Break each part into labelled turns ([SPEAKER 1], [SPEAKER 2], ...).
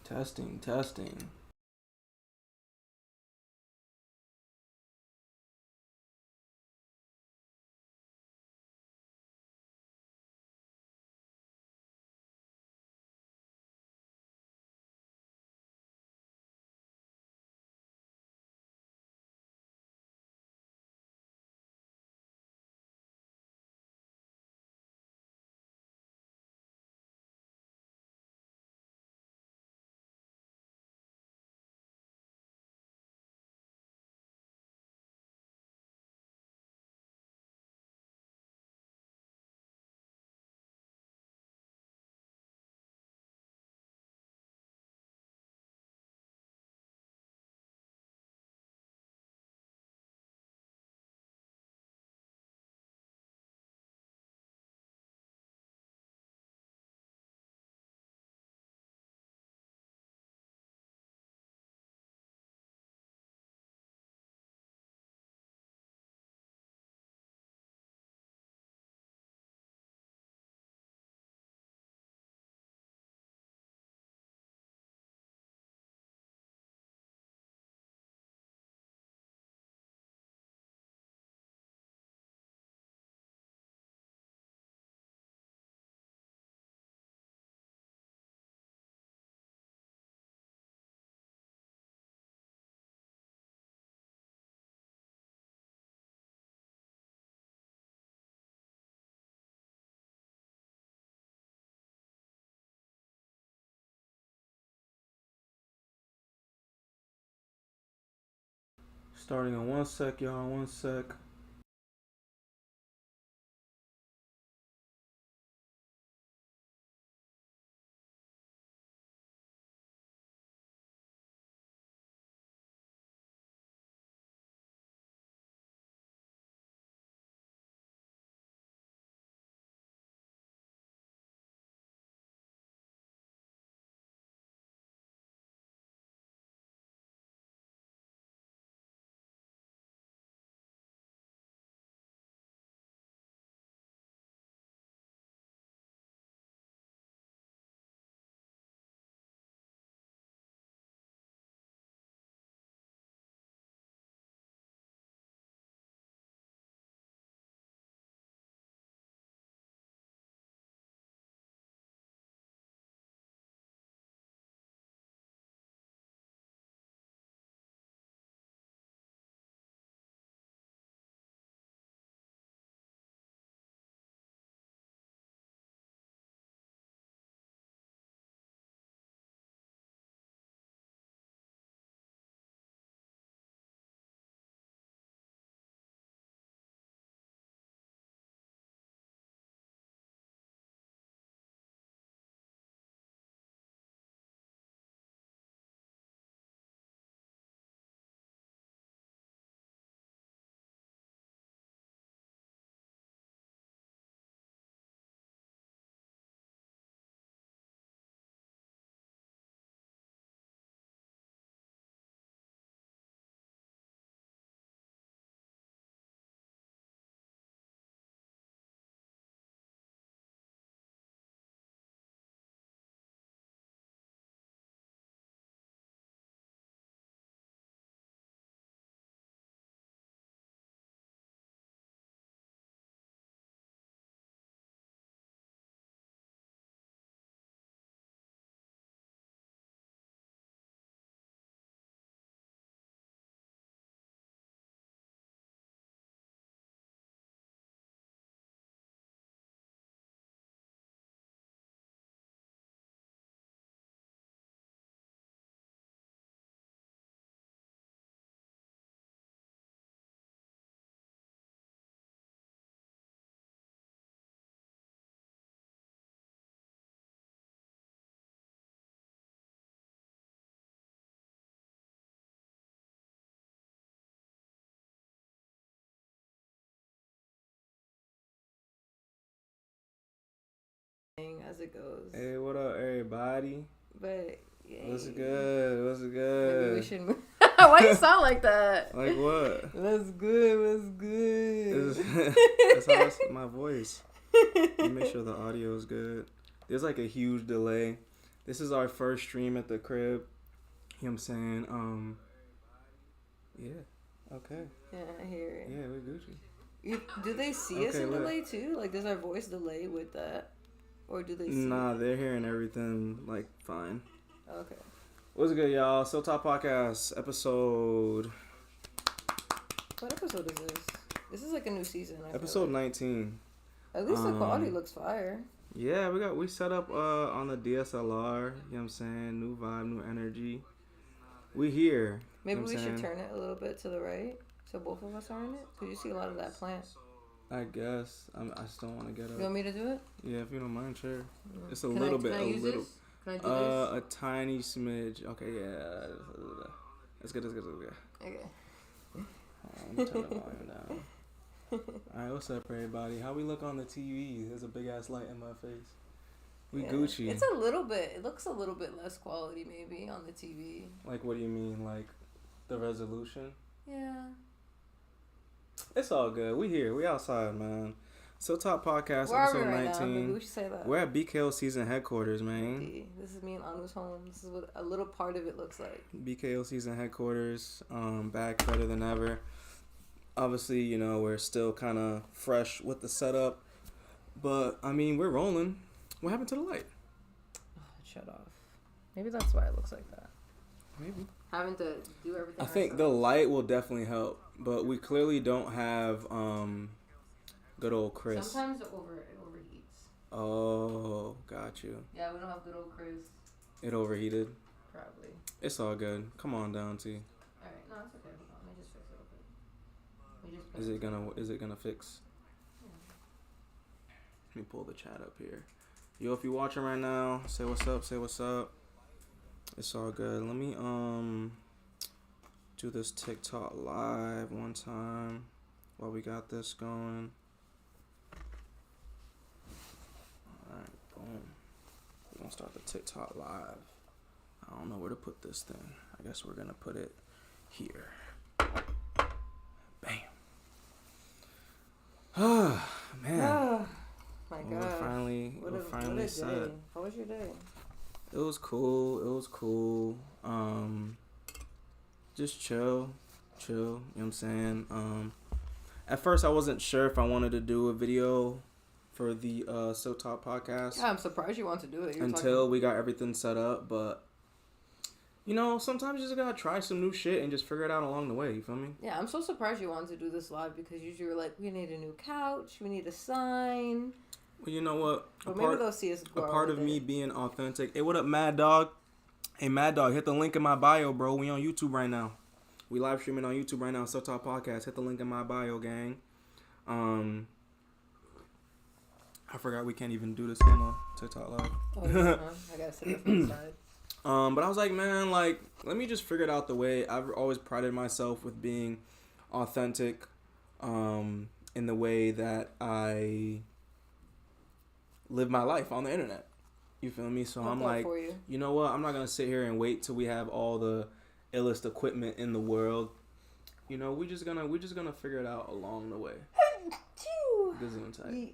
[SPEAKER 1] Testing, testing. Starting in 1 sec, y'all. 1 sec.
[SPEAKER 2] As it goes.
[SPEAKER 1] Hey, what up, everybody?
[SPEAKER 2] But yay.
[SPEAKER 1] What's good? What's good?
[SPEAKER 2] Maybe we should move. Why do you sound like that?
[SPEAKER 1] Like what?
[SPEAKER 2] What's good? What's good?
[SPEAKER 1] That's how it's my voice. You make sure the audio is good. There's like a huge delay. This is our first stream at the crib. You know what I'm saying? Yeah. Okay.
[SPEAKER 2] Yeah, I hear it.
[SPEAKER 1] Yeah, we're Gucci.
[SPEAKER 2] Do they see us
[SPEAKER 1] Okay,
[SPEAKER 2] in
[SPEAKER 1] look.
[SPEAKER 2] delay too? Like, does our voice delay with that, or do they see?
[SPEAKER 1] Nah, they're hearing everything like fine.
[SPEAKER 2] Okay.
[SPEAKER 1] What's good, y'all? Still Top Podcast episode.
[SPEAKER 2] What episode is this? This is like a new season.
[SPEAKER 1] Episode 19.
[SPEAKER 2] At least the quality looks fire.
[SPEAKER 1] Yeah, we set up on the DSLR. You know what I'm saying? New vibe, new energy. We here.
[SPEAKER 2] Maybe
[SPEAKER 1] you know
[SPEAKER 2] we should
[SPEAKER 1] saying?
[SPEAKER 2] turn it a little bit to the right, so both of us are in it. Cause you see a lot of that plant.
[SPEAKER 1] I guess. I just don't want to get up.
[SPEAKER 2] You want me to do it?
[SPEAKER 1] Yeah, if you don't mind, sure. It's a
[SPEAKER 2] Can
[SPEAKER 1] little
[SPEAKER 2] I,
[SPEAKER 1] bit.
[SPEAKER 2] Can I use
[SPEAKER 1] little.
[SPEAKER 2] this? Can I do this?
[SPEAKER 1] A tiny smidge. Okay, yeah. That's good.
[SPEAKER 2] Okay.
[SPEAKER 1] Let me turn the volume down. Alright, what's up, everybody? How we look on the TV? There's a big ass light in my face. We Gucci.
[SPEAKER 2] It's a little bit. It looks a little bit less quality, maybe, on the TV.
[SPEAKER 1] Like, what do you mean? Like, the resolution?
[SPEAKER 2] Yeah.
[SPEAKER 1] It's all good. We here. We outside, man. So Top Podcast,
[SPEAKER 2] Where
[SPEAKER 1] episode
[SPEAKER 2] are we right
[SPEAKER 1] 19.
[SPEAKER 2] now? Maybe we should say that.
[SPEAKER 1] We're at BKOSEASON headquarters, man.
[SPEAKER 2] This is me and Anu's home. This is what a little part of it looks like.
[SPEAKER 1] BKOSEASON headquarters. Back better than ever. Obviously, you know, we're still kind of fresh with the setup. But, I mean, we're rolling. What happened to the light?
[SPEAKER 2] Oh, shut off. Maybe that's why it looks like that.
[SPEAKER 1] Maybe.
[SPEAKER 2] Having to do everything
[SPEAKER 1] I think the light will definitely help. But we clearly don't have good old Chris.
[SPEAKER 2] Sometimes it overheats.
[SPEAKER 1] Oh, got you.
[SPEAKER 2] Yeah, we don't have good old Chris.
[SPEAKER 1] It overheated?
[SPEAKER 2] Probably.
[SPEAKER 1] It's all good. Come on down, T.
[SPEAKER 2] Alright, no, it's okay. Hold on. Let me just fix it real quick.
[SPEAKER 1] Is it gonna fix? Yeah. Let me pull the chat up here. Yo, if you're watching right now, say what's up. It's all good. Let me do this TikTok live one time while we got this going. Alright, boom. We're gonna start the TikTok live. I don't know where to put this thing. I guess we're gonna put it here. Bam. Ah, man.
[SPEAKER 2] Oh, my God.
[SPEAKER 1] We're finally set.
[SPEAKER 2] Day. How was your day?
[SPEAKER 1] It was cool. Just chill. You know what I'm saying? At first I wasn't sure if I wanted to do a video for the So Top Podcast.
[SPEAKER 2] Yeah, I'm surprised you want to do it.
[SPEAKER 1] Until we got everything set up, but you know, sometimes you just gotta try some new shit and just figure it out along the way, you feel me?
[SPEAKER 2] Yeah, I'm so surprised you wanted to do this live because usually you're like, we need a new couch, we need a sign.
[SPEAKER 1] Well, you know what?
[SPEAKER 2] But maybe they'll see us grow.
[SPEAKER 1] A part of me being authentic. Hey, what up, Mad Dog? Hey, Mad Dog, hit the link in my bio, bro. We on YouTube right now. We live streaming on YouTube right now. So Top Podcast. Hit the link in my bio, gang. I forgot we can't even do this on the TikTok live.
[SPEAKER 2] Oh, yeah, I gotta sit up on the side.
[SPEAKER 1] But I was like, man, like, let me just figure it out the way. I've always prided myself with being authentic, in the way that I live my life on the internet. You feel me? So I'm like, you know what? I'm not gonna sit here and wait till we have all the illest equipment in the world. You know, we're just gonna figure it out along the way. Gesundheit.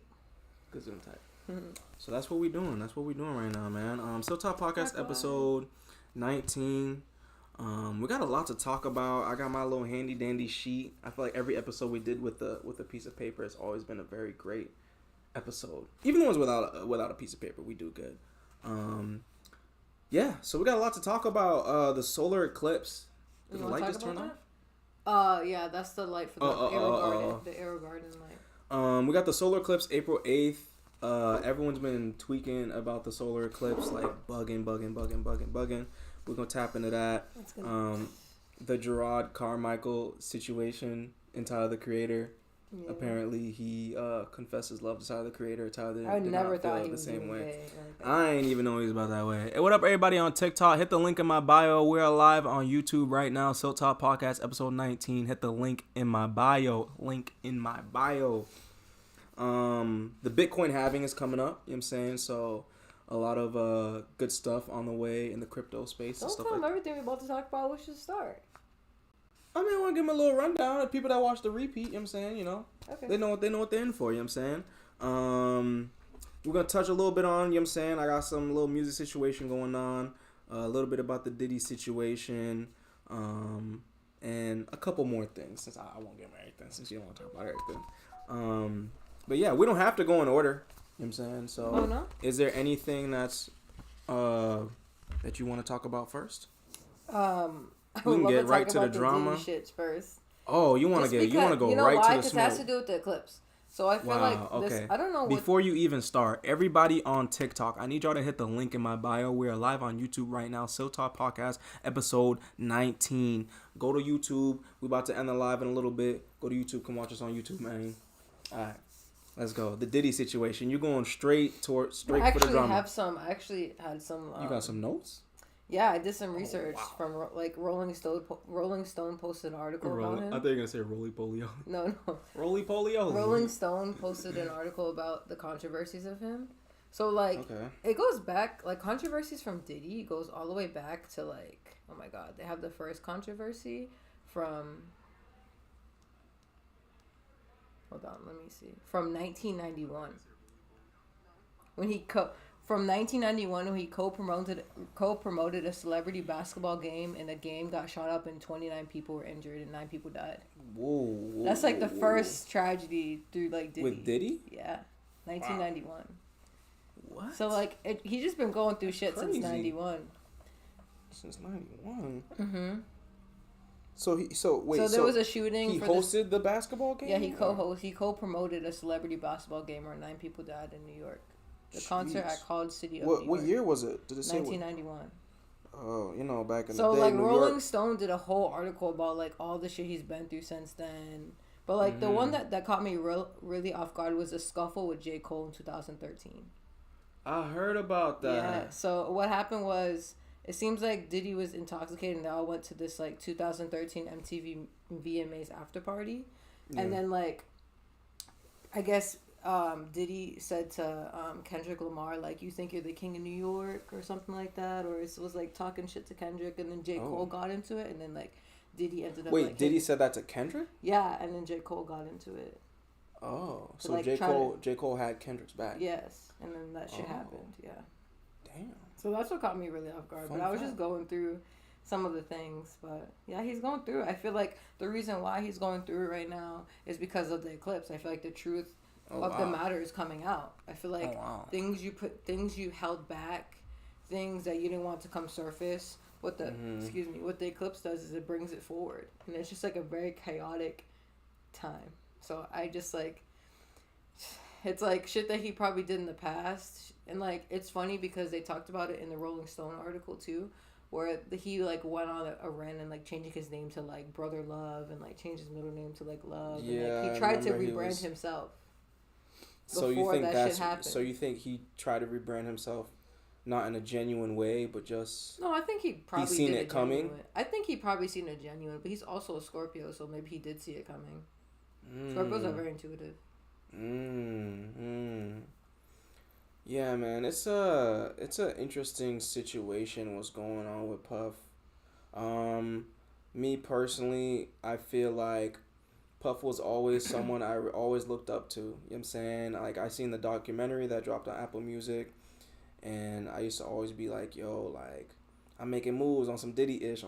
[SPEAKER 1] So that's what we're doing. That's what we're doing right now, man. So Top Podcast episode 19. We got a lot to talk about. I got my little handy dandy sheet. I feel like every episode we did with a piece of paper has always been a very great episode. Even the ones without a piece of paper, we do good. Yeah. So we got a lot to talk about. The solar eclipse. Did the light just turn off?
[SPEAKER 2] Yeah, that's the light for the Aero Garden light.
[SPEAKER 1] We got the solar eclipse April 8th. Everyone's been tweaking about the solar eclipse, like bugging. We're gonna tap into that. The Gerard Carmichael situation in Tyler the Creator. Yeah. Apparently, he confessed his love to Tyler the Creator. Tyler
[SPEAKER 2] I
[SPEAKER 1] did
[SPEAKER 2] never
[SPEAKER 1] not
[SPEAKER 2] thought
[SPEAKER 1] feel
[SPEAKER 2] he
[SPEAKER 1] the
[SPEAKER 2] was
[SPEAKER 1] same way.
[SPEAKER 2] gay like that.
[SPEAKER 1] I ain't even know he was about that way. Hey, what up, everybody on TikTok? Hit the link in my bio. We're live on YouTube right now. So Top Podcast episode 19. Hit the link in my bio. The Bitcoin halving is coming up. You know what I'm saying? So a lot of good stuff on the way in the crypto space.
[SPEAKER 2] Don't
[SPEAKER 1] and stuff
[SPEAKER 2] tell them
[SPEAKER 1] like
[SPEAKER 2] everything we're about to talk about. We should start.
[SPEAKER 1] I mean, I want to give them a little rundown of people that watch the repeat. You know what I'm saying? You know,
[SPEAKER 2] okay.
[SPEAKER 1] They know what they're in for. You know what I'm saying? we're gonna touch a little bit on, you know what I'm saying, I got some little music situation going on, a little bit about the Diddy situation, and a couple more things, since I won't give him everything, since you don't want to talk about everything. But yeah, we don't have to go in order, you know what I'm saying, so
[SPEAKER 2] Oh, no?
[SPEAKER 1] is there anything that's that you want to talk about first?
[SPEAKER 2] I
[SPEAKER 1] We
[SPEAKER 2] would
[SPEAKER 1] can
[SPEAKER 2] love
[SPEAKER 1] get
[SPEAKER 2] to
[SPEAKER 1] right
[SPEAKER 2] talk
[SPEAKER 1] to the
[SPEAKER 2] about the
[SPEAKER 1] drama.
[SPEAKER 2] Diddy shits first.
[SPEAKER 1] Oh, you want to go
[SPEAKER 2] you know
[SPEAKER 1] right
[SPEAKER 2] why?
[SPEAKER 1] to the
[SPEAKER 2] Because it has to
[SPEAKER 1] smoke.
[SPEAKER 2] do with the eclipse. So I feel
[SPEAKER 1] Okay.
[SPEAKER 2] I don't know what.
[SPEAKER 1] Before you even start, everybody on TikTok, I need y'all to hit the link in my bio. We are live on YouTube right now. Still Talk Podcast, episode 19. Go to YouTube. We about to end the live in a little bit. Go to YouTube. Come watch us on YouTube, man. All right. Let's go. The Diddy situation. You going straight for the drama.
[SPEAKER 2] I actually had some.
[SPEAKER 1] You got some notes?
[SPEAKER 2] Yeah, I did some research from like Rolling Stone. Rolling Stone posted an article about him.
[SPEAKER 1] I thought you were gonna say roly polio.
[SPEAKER 2] No.
[SPEAKER 1] Roly polio.
[SPEAKER 2] Rolling Stone posted an article about the controversies of him. So like, It goes back, like, controversies from Diddy goes all the way back to, like, oh my god, they have the first controversy from. Hold on, let me see. From 1991, From 1991, when he co-promoted a celebrity basketball game, and the game got shot up and 29 people were injured and 9 people died.
[SPEAKER 1] Whoa.
[SPEAKER 2] That's like the first tragedy through like Diddy.
[SPEAKER 1] With Diddy?
[SPEAKER 2] Yeah, 1991. Wow.
[SPEAKER 1] What?
[SPEAKER 2] So like he's just been going through shit since 91.
[SPEAKER 1] Since 91.
[SPEAKER 2] Mm-hmm.
[SPEAKER 1] So
[SPEAKER 2] there was a shooting.
[SPEAKER 1] He hosted the basketball game.
[SPEAKER 2] Yeah, he co-promoted a celebrity basketball game where 9 people died in New York. The concert at College City of New York.
[SPEAKER 1] What year was it? Did it say
[SPEAKER 2] 1991.
[SPEAKER 1] Oh, back in the day.
[SPEAKER 2] So, like,
[SPEAKER 1] New
[SPEAKER 2] Rolling
[SPEAKER 1] York.
[SPEAKER 2] Stone did a whole article about, like, all the shit he's been through since then. But, like, the one that caught me really off guard was a scuffle with J. Cole in 2013.
[SPEAKER 1] I heard about that.
[SPEAKER 2] Yeah, so what happened was, it seems like Diddy was intoxicated and they all went to this, like, 2013 MTV VMAs after party. Yeah. And then, like, I guess Diddy said to Kendrick Lamar, like, you think you're the king of New York or something like that, or it was like talking shit to Kendrick, and then J. Cole got into it, and then like Diddy ended up.
[SPEAKER 1] Wait,
[SPEAKER 2] like,
[SPEAKER 1] Diddy said that to Kendrick?
[SPEAKER 2] Yeah, and then J. Cole got into it.
[SPEAKER 1] Oh, so
[SPEAKER 2] like,
[SPEAKER 1] J. Cole had Kendrick's back.
[SPEAKER 2] Yes, and then that shit happened. Yeah.
[SPEAKER 1] Damn.
[SPEAKER 2] So that's what caught me really off guard.
[SPEAKER 1] Fun
[SPEAKER 2] but I was
[SPEAKER 1] fact.
[SPEAKER 2] just going through some of the things, but yeah, he's going through it. I feel like the reason why he's going through it right now is because of the eclipse. I feel like the truth of the matter is coming out. I feel like things you held back, things that you didn't want to come surface. What the eclipse does is it brings it forward, and it's just like a very chaotic time. So I just like, it's like shit that he probably did in the past, and like it's funny because they talked about it in the Rolling Stone article too, where he like went on a rant and like changing his name to like Brother Love and like changed his middle name to like Love.
[SPEAKER 1] Yeah,
[SPEAKER 2] and, like, he tried to rebrand himself.
[SPEAKER 1] So you think he tried to rebrand himself, not in a genuine way, but just
[SPEAKER 2] no? I think he probably
[SPEAKER 1] seen it coming.
[SPEAKER 2] I think he probably seen a genuine, but he's also a Scorpio, so maybe he did see it coming. Scorpios are very intuitive.
[SPEAKER 1] Yeah, man, it's a interesting situation. What's going on with Puff? Me personally, I feel like Puff was always someone I always looked up to. You know what I'm saying? Like, I seen the documentary that dropped on Apple Music, and I used to always be like, yo, like, I'm making moves on some Diddy-ish,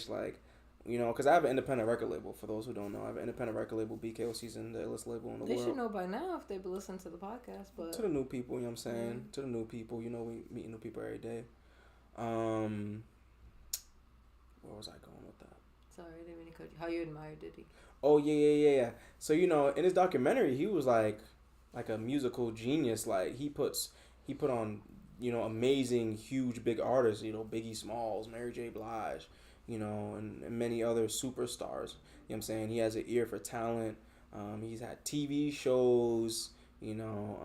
[SPEAKER 1] like, you know, because I have an independent record label. For those who don't know, I have an independent record label, BKOSEASON, the illest label in the world.
[SPEAKER 2] They should know by now if they've been listening to the podcast, but...
[SPEAKER 1] To the new people, you know what I'm saying? To the new people, you know, we meet new people every day. Where was I going with that?
[SPEAKER 2] Sorry, I didn't mean to cut you. How you admire Diddy?
[SPEAKER 1] Oh, yeah. So, you know, in his documentary, he was like a musical genius. Like, he put on, you know, amazing, huge, big artists, you know, Biggie Smalls, Mary J. Blige, you know, and many other superstars. You know what I'm saying? He has an ear for talent. He's had TV shows, you know,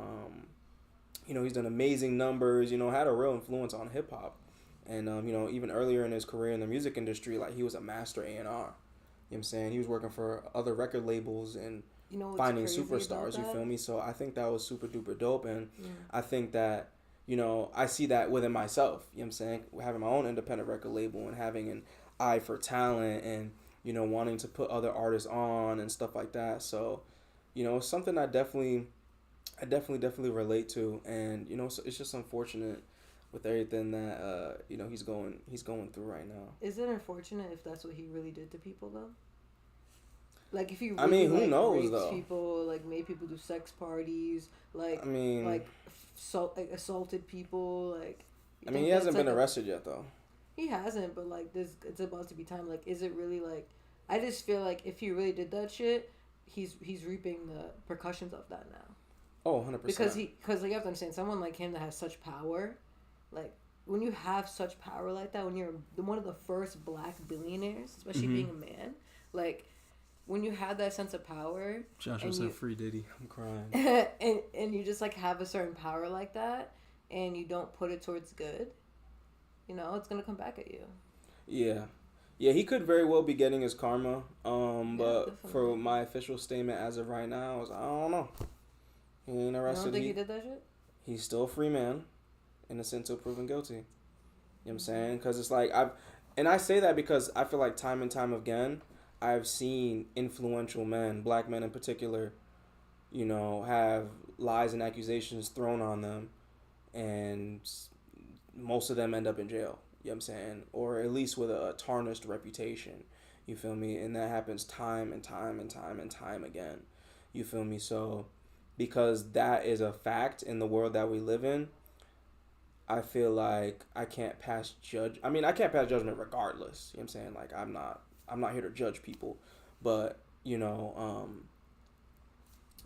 [SPEAKER 1] he's done amazing numbers, you know, had a real influence on hip hop. And, you know, even earlier in his career in the music industry, like, he was a master A&R. You know what I'm saying? He was working for other record labels and finding superstars, you feel me? So I think that was super duper dope. And I think that, you know, I see that within myself, you know what I'm saying? Having my own independent record label and having an eye for talent and, you know, wanting to put other artists on and stuff like that. So, you know, it's something I definitely I definitely relate to, and you know, so it's just unfortunate with everything that you know he's going through right now.
[SPEAKER 2] Is it unfortunate if that's what he really did to people though? Like if he really,
[SPEAKER 1] I mean, who
[SPEAKER 2] like,
[SPEAKER 1] knows
[SPEAKER 2] raped
[SPEAKER 1] though?
[SPEAKER 2] people, like made people do sex parties, like
[SPEAKER 1] I mean,
[SPEAKER 2] like like assaulted people, like.
[SPEAKER 1] I mean, he hasn't been arrested yet though.
[SPEAKER 2] He hasn't, but like this, it's about to be time. Like, is it really like? I just feel like if he really did that shit, he's reaping the repercussions of that now.
[SPEAKER 1] Oh, 100%.
[SPEAKER 2] Because like you have to understand, someone like him that has such power, like when you have such power like that, when you're one of the first black billionaires, especially being a man, like when you have that sense of power.
[SPEAKER 1] Joshua said free Diddy. I'm crying.
[SPEAKER 2] and you just like have a certain power like that, and you don't put it towards good, you know, it's gonna come back at you.
[SPEAKER 1] Yeah. Yeah, he could very well be getting his karma. But for my official statement as of right now, I don't know. He ain't arrested.
[SPEAKER 2] You don't think he did that shit?
[SPEAKER 1] He's still a free man, innocent until proven guilty. You know what I'm saying? Because it's like I say that because I feel like time and time again, I've seen influential men, black men in particular, you know, have lies and accusations thrown on them, and most of them end up in jail. You know what I'm saying? Or at least with a tarnished reputation. You feel me? And that happens time and time and time and time again. You feel me? So because that is a fact in the world that we live in, I feel like I can't pass judgment regardless. You know what I'm saying? Like I'm not here to judge people, but you know,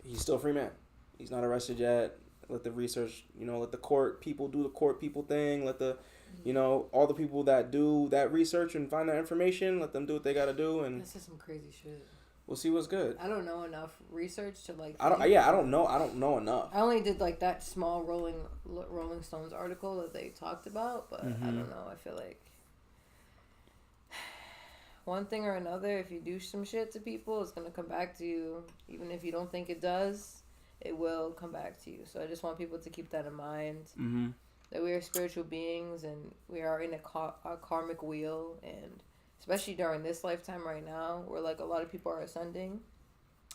[SPEAKER 1] he's still a free man. He's not arrested yet. Let the research, you know, let the court people do the court people thing. Let the, you know, all the people that do that research and find that information, let them do what they got to do. And
[SPEAKER 2] this is some crazy shit.
[SPEAKER 1] We'll see what's good.
[SPEAKER 2] I don't know enough research to like.
[SPEAKER 1] I don't know enough.
[SPEAKER 2] I only did like that small Rolling Stones article that they talked about, but I don't know. I feel like one thing or another, if you do some shit to people, it's gonna come back to you. Even if you don't think it does, it will come back to you. So I just want people to keep that in mind. Mm-hmm. That we are spiritual beings and we are in a karmic wheel, and especially during this lifetime right now, where like a lot of people are ascending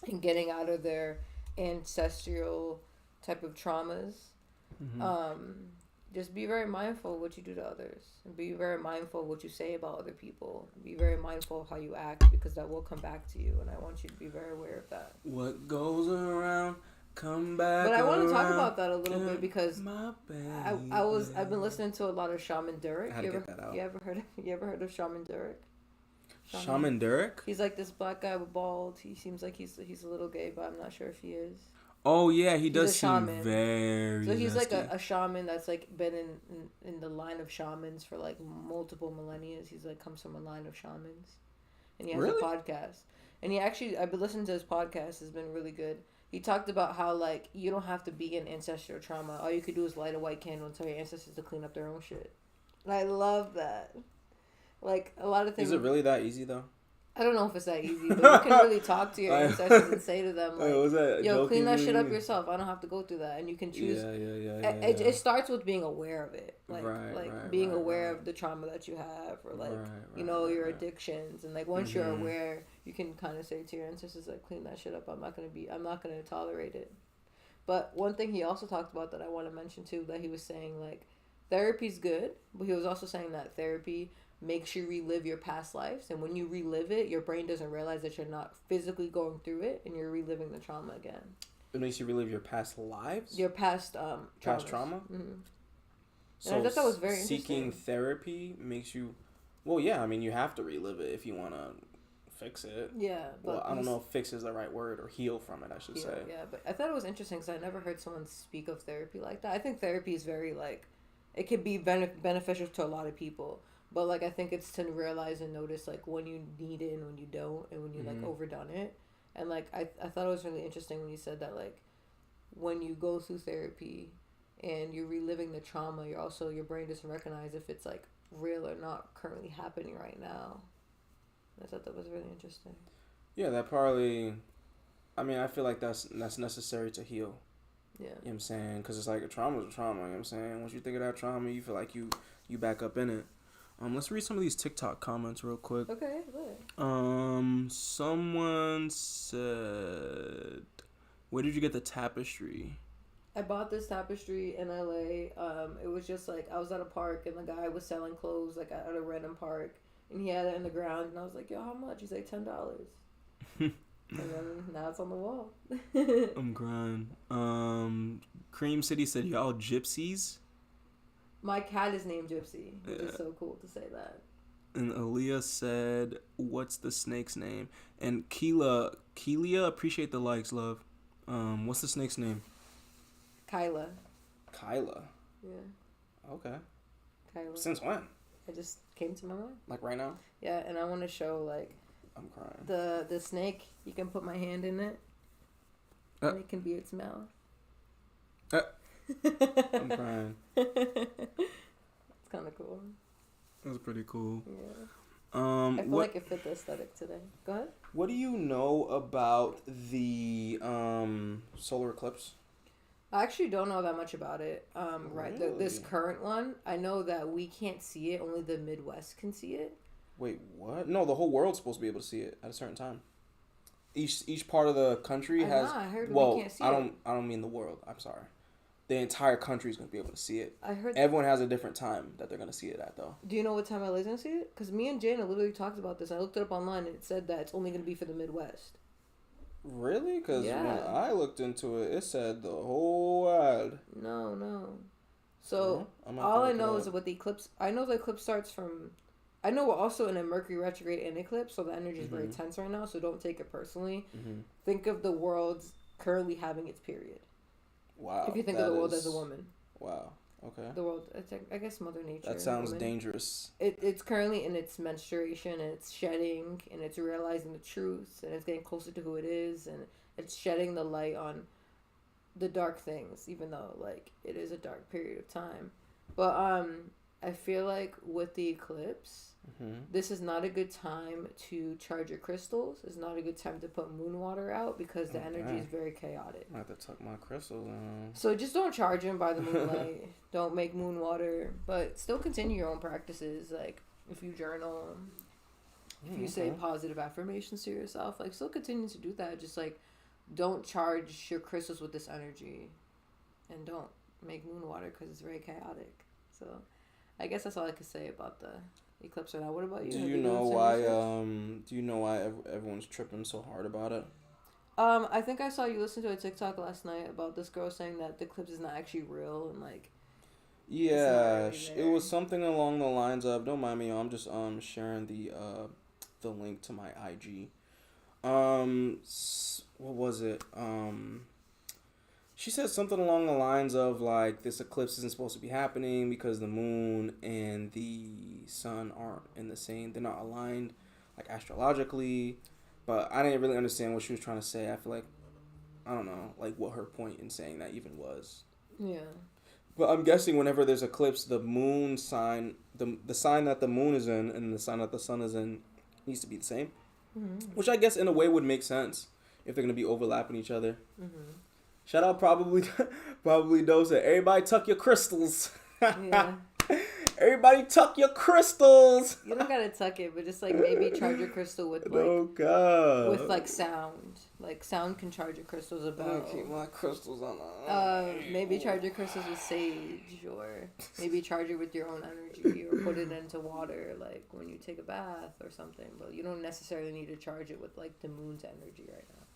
[SPEAKER 2] and getting out of their ancestral type of traumas. Mm-hmm. Just be very mindful of what you do to others, and be very mindful of what you say about other people. Be very mindful of how you act, because that will come back to you, and I want you to be very aware of that.
[SPEAKER 1] What goes around come back.
[SPEAKER 2] But I want to talk about that a little bit, because I've been listening to a lot of Shaman Durek. You ever heard of Shaman Durek?
[SPEAKER 1] Shaman Durek?
[SPEAKER 2] He's like this black guy with bald. He seems like he's a little gay, but I'm not sure if he is.
[SPEAKER 1] Oh yeah, he does seem very.
[SPEAKER 2] So he's like a shaman that's like been in the line of shamans for like multiple millennia. He's like comes from a line of shamans, and he has a podcast. And I've been listening to his podcast. It's been really good. He talked about how like you don't have to be in ancestral trauma. All you could do is light a white candle and tell your ancestors to clean up their own shit. And I love that. Like a lot of things.
[SPEAKER 1] Is it really that easy though?
[SPEAKER 2] I don't know if it's that easy, but you can really talk to your ancestors and say to them, like, yo, clean that shit up yourself. I don't have to go through that. And you can choose. It starts with being aware of it. Like, being aware of the trauma that you have, or like, your addictions. And like, once you're aware, you can kind of say to your ancestors, like, clean that shit up. I'm not going to tolerate it. But one thing he also talked about that I want to mention too, that he was saying, like, therapy's good, but he was also saying that therapy makes you relive your past lives, and when you relive it, your brain doesn't realize that you're not physically going through it, and you're reliving the trauma again.
[SPEAKER 1] It makes you relive your past lives?
[SPEAKER 2] Your past
[SPEAKER 1] past trauma?
[SPEAKER 2] Mm-hmm.
[SPEAKER 1] So
[SPEAKER 2] and I thought that was very
[SPEAKER 1] seeking
[SPEAKER 2] interesting.
[SPEAKER 1] Therapy makes you... Well, yeah, I mean, you have to relive it if you want to fix it.
[SPEAKER 2] Yeah. But
[SPEAKER 1] well, I don't know if fix is the right word, or heal from it, I should say.
[SPEAKER 2] Yeah, but I thought it was interesting because I never heard someone speak of therapy like that. I think therapy is very, like... It can be beneficial to a lot of people. But, like, I think it's to realize and notice, like, when you need it and when you don't, and when you, like, overdone it. And, like, I thought it was really interesting when you said that, like, when you go through therapy and you're reliving the trauma, your brain doesn't recognize if it's, like, real or not currently happening right now. I thought that was really interesting. Yeah,
[SPEAKER 1] that probably... I mean, I feel like that's necessary to heal.
[SPEAKER 2] Yeah.
[SPEAKER 1] You know what I'm saying? Because it's like a trauma is a trauma, you know what I'm saying? Once you think of that trauma, you feel like you back up in it. Let's read some of these TikTok comments real quick.
[SPEAKER 2] Okay, good.
[SPEAKER 1] Someone said, "Where did you get the tapestry?
[SPEAKER 2] I bought this tapestry in LA. It was just like I was at a park and the guy was selling clothes like at a random park, and he had it in the ground, and I was like, "Yo, how much?" He's like, $10. And then now it's on the wall.
[SPEAKER 1] I'm crying. Cream City said, "Y'all gypsies."
[SPEAKER 2] My cat is named Gypsy. It's so cool to say that.
[SPEAKER 1] And Aaliyah said, "What's the snake's name?" And Kelia, appreciate the likes, love. What's the snake's name?
[SPEAKER 2] Kyla.
[SPEAKER 1] Yeah. Okay.
[SPEAKER 2] Kyla.
[SPEAKER 1] Since when?
[SPEAKER 2] It just came to my mind.
[SPEAKER 1] Like right now?
[SPEAKER 2] Yeah, and I want to show like.
[SPEAKER 1] I'm crying.
[SPEAKER 2] The snake. You can put my hand in it. And it can be its mouth.
[SPEAKER 1] I'm crying.
[SPEAKER 2] It's kind of cool.
[SPEAKER 1] That's pretty cool.
[SPEAKER 2] Yeah. I feel like it fit the aesthetic today. Go ahead.
[SPEAKER 1] What do you know about the solar eclipse?
[SPEAKER 2] I actually don't know that much about it. Right.
[SPEAKER 1] Really?
[SPEAKER 2] This current one, I know that we can't see it. Only the Midwest can see it.
[SPEAKER 1] Wait, what? No, the whole world's supposed to be able to see it at a certain time. Each part of the country has.
[SPEAKER 2] I heard
[SPEAKER 1] well,
[SPEAKER 2] we can't see
[SPEAKER 1] I don't mean the world. I'm sorry. The entire country is going to be able to see it.
[SPEAKER 2] I heard.
[SPEAKER 1] Everyone has a different time that they're going to see it at, though.
[SPEAKER 2] Do you know what time LA's going to see it? Because me and Jana literally talked about this. I looked it up online and it said that it's only going to be for the Midwest.
[SPEAKER 1] Really? Because when I looked into it, it said the whole world.
[SPEAKER 2] No. So all I know is with the eclipse, I know the eclipse starts from. I know we're also in a Mercury retrograde and eclipse, so the energy is very tense right now. So don't take it personally. Think of the world's currently having its period.
[SPEAKER 1] Wow.
[SPEAKER 2] If you think of the world as a woman.
[SPEAKER 1] Wow. Okay.
[SPEAKER 2] The world, I guess Mother Nature.
[SPEAKER 1] That sounds dangerous.
[SPEAKER 2] It's currently in its menstruation, and it's shedding, and it's realizing the truth, and it's getting closer to who it is, and it's shedding the light on the dark things, even though, like, it is a dark period of time. But, I feel like with the eclipse, this is not a good time to charge your crystals. It's not a good time to put moon water out because the energy is very chaotic.
[SPEAKER 1] I have to tuck my crystals in.
[SPEAKER 2] So just don't charge them by the moonlight. Don't make moon water, but still continue your own practices. Like if you journal, if you say positive affirmations to yourself, like still continue to do that. Just like don't charge your crystals with this energy, and don't make moon water because it's very chaotic. So I guess that's all I could say about the eclipse right now. What about you?
[SPEAKER 1] Do you know why everyone's tripping so hard about it?
[SPEAKER 2] I think I saw you listen to a TikTok last night about this girl saying that the eclipse is not actually real and like.
[SPEAKER 1] Yeah, it was something along the lines of. Don't mind me. I'm just sharing the link to my IG. What was it? She said something along the lines of like this eclipse isn't supposed to be happening because the moon and the sun aren't in the same. They're not aligned, like astrologically. But I didn't really understand what she was trying to say. I feel like I don't know, like what her point in saying that even was.
[SPEAKER 2] Yeah.
[SPEAKER 1] But I'm guessing whenever there's eclipse, the moon sign, the sign that the moon is in and the sign that the sun is in, needs to be the same. Mm-hmm. Which I guess in a way would make sense if they're gonna be overlapping each other. Mm-hmm. Shout out probably Dosa. Everybody tuck your crystals. Yeah. Everybody tuck your crystals.
[SPEAKER 2] You don't gotta tuck it, but just like maybe charge your crystal with like with like sound. Like sound can charge your crystals about.
[SPEAKER 1] I keep my crystals on.
[SPEAKER 2] Maybe charge your crystals with sage, or maybe charge it with your own energy, or put it into water, like when you take a bath or something. But you don't necessarily need to charge it with like the moon's energy right now.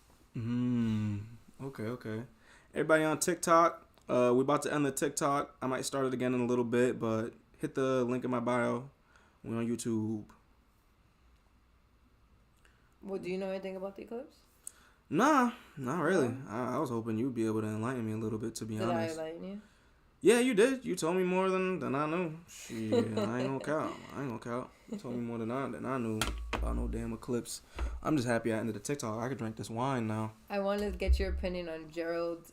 [SPEAKER 1] Okay. Everybody on TikTok, we're about to end the TikTok. I might start it again in a little bit, but hit the link in my bio. We're on YouTube.
[SPEAKER 2] Well, do you know anything about the eclipse?
[SPEAKER 1] Nah, not really. I was hoping you'd be able to enlighten me a little bit, to be honest.
[SPEAKER 2] Did I enlighten you?
[SPEAKER 1] Yeah, you did. You told me more than I knew. Shit, I ain't gonna count. You told me more than I knew about no damn eclipse. I'm just happy I ended the TikTok. I could drink this wine now.
[SPEAKER 2] I wanted to get your opinion on Gerald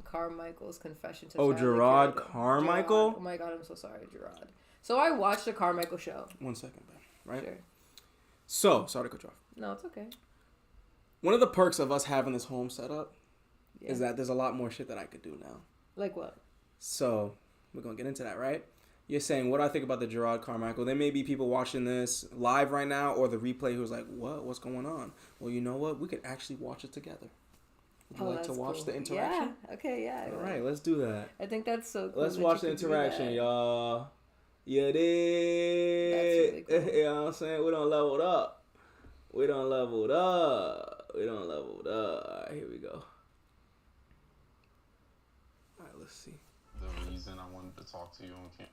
[SPEAKER 2] Carmichael's confession to
[SPEAKER 1] Gerard Carmichael?
[SPEAKER 2] Gerard. Oh my god, I'm so sorry, Gerard. So I watched the Carmichael show.
[SPEAKER 1] 1 second, babe. Right?
[SPEAKER 2] Sure.
[SPEAKER 1] So, sorry to cut you off.
[SPEAKER 2] No, it's okay.
[SPEAKER 1] One of the perks of us having this home set up is that there's a lot more shit that I could do now.
[SPEAKER 2] Like what?
[SPEAKER 1] So, we're going to get into that, right? You're saying, what do I think about the Gerard Carmichael? There may be people watching this live right now or the replay who's like, what? What's going on? Well, you know what? We could actually watch it together. You like to watch the interaction?
[SPEAKER 2] Yeah. Okay. Yeah.
[SPEAKER 1] All right, let's do that.
[SPEAKER 2] I think that's so cool.
[SPEAKER 1] Let's watch the interaction, y'all. Yeah, did.
[SPEAKER 2] That's really cool.
[SPEAKER 1] You know what I'm saying? We done leveled up. We done leveled up. All right, here we go. All right, let's see.
[SPEAKER 3] The reason I wanted to talk to you on camera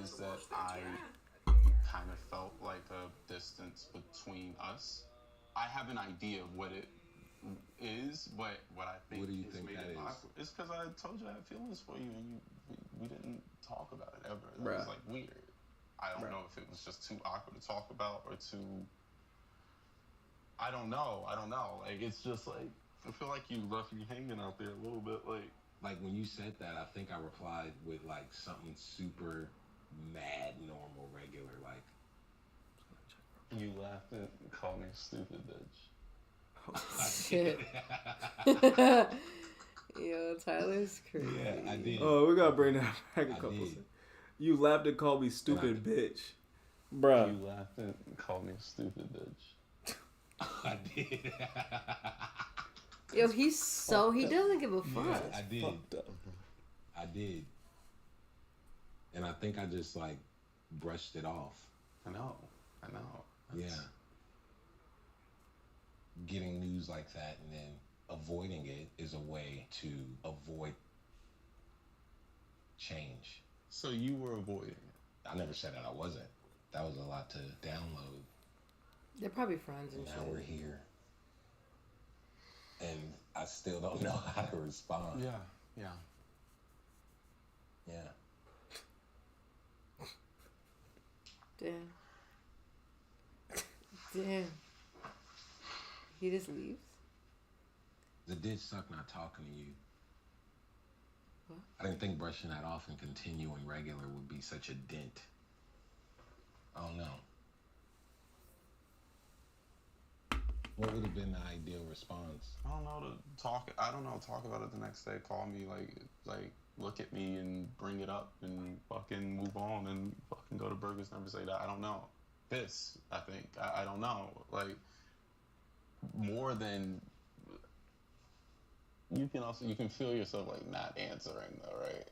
[SPEAKER 3] is that I kind of felt like a distance between us. I have an idea of what it is, but what I think is made it awkward. It's because I told you I had feelings for you, and we didn't talk about it ever. That was like weird. I don't know if it was just too awkward to talk about or too. I don't know. Like it's just like I feel like you left me hanging out there a little bit.
[SPEAKER 4] Like when you said that, I think I replied with like something super mad, normal, regular, like.
[SPEAKER 3] You laughed and called me stupid, bitch.
[SPEAKER 2] Oh, shit. Yo, Tyler's crazy.
[SPEAKER 4] Yeah, I did.
[SPEAKER 1] Oh, we gotta bring that back a couple seconds. You laughed and called me stupid, bitch. Bruh.
[SPEAKER 3] You laughed and called me stupid, bitch.
[SPEAKER 4] I did.
[SPEAKER 2] Yo, he doesn't give a fuck.
[SPEAKER 4] Yeah, I did. And I think I just like brushed it off.
[SPEAKER 3] I know.
[SPEAKER 4] Yeah. Getting news like that and then avoiding it is a way to avoid change.
[SPEAKER 3] So you were avoiding it?
[SPEAKER 4] I never said that I wasn't. That was a lot to download.
[SPEAKER 2] They're probably friends and shit.
[SPEAKER 4] Now we're here. And I still don't know how to respond.
[SPEAKER 3] Yeah.
[SPEAKER 2] Damn. He just leaves?
[SPEAKER 4] It did suck not talking to you.
[SPEAKER 2] What?
[SPEAKER 4] I didn't think brushing that off and continuing regular would be such a dent. I don't know. What would have been the ideal response?
[SPEAKER 3] I don't know, talk about it the next day. Call me, like look at me and bring it up and fucking move on and fucking go to Burgers, never say that. I don't know. This, I think. I don't know. Like, more than... You can feel yourself, like, not answering, though, right?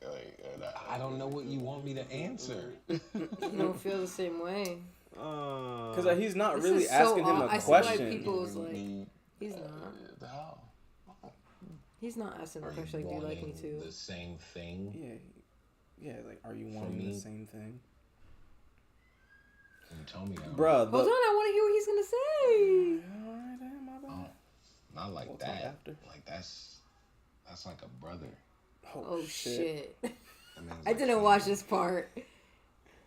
[SPEAKER 4] I don't know what you want me to answer.
[SPEAKER 2] You don't feel the same way.
[SPEAKER 1] Because he's not really asking him a question.
[SPEAKER 2] I see why people's like, he's not.
[SPEAKER 3] The hell?
[SPEAKER 2] He's not asking the question like, do you like me too?
[SPEAKER 4] The same thing?
[SPEAKER 1] Yeah, like, are you wanting the same thing?
[SPEAKER 4] You told me that.
[SPEAKER 1] Bruh.
[SPEAKER 2] Hold on, I want to hear what he's going to say.
[SPEAKER 1] Alright, damn, my bad.
[SPEAKER 4] Not like
[SPEAKER 1] We'll
[SPEAKER 4] that.
[SPEAKER 1] talk after.
[SPEAKER 4] Like, that's like a brother.
[SPEAKER 2] Oh, shit. I
[SPEAKER 4] Like
[SPEAKER 2] didn't watch this part.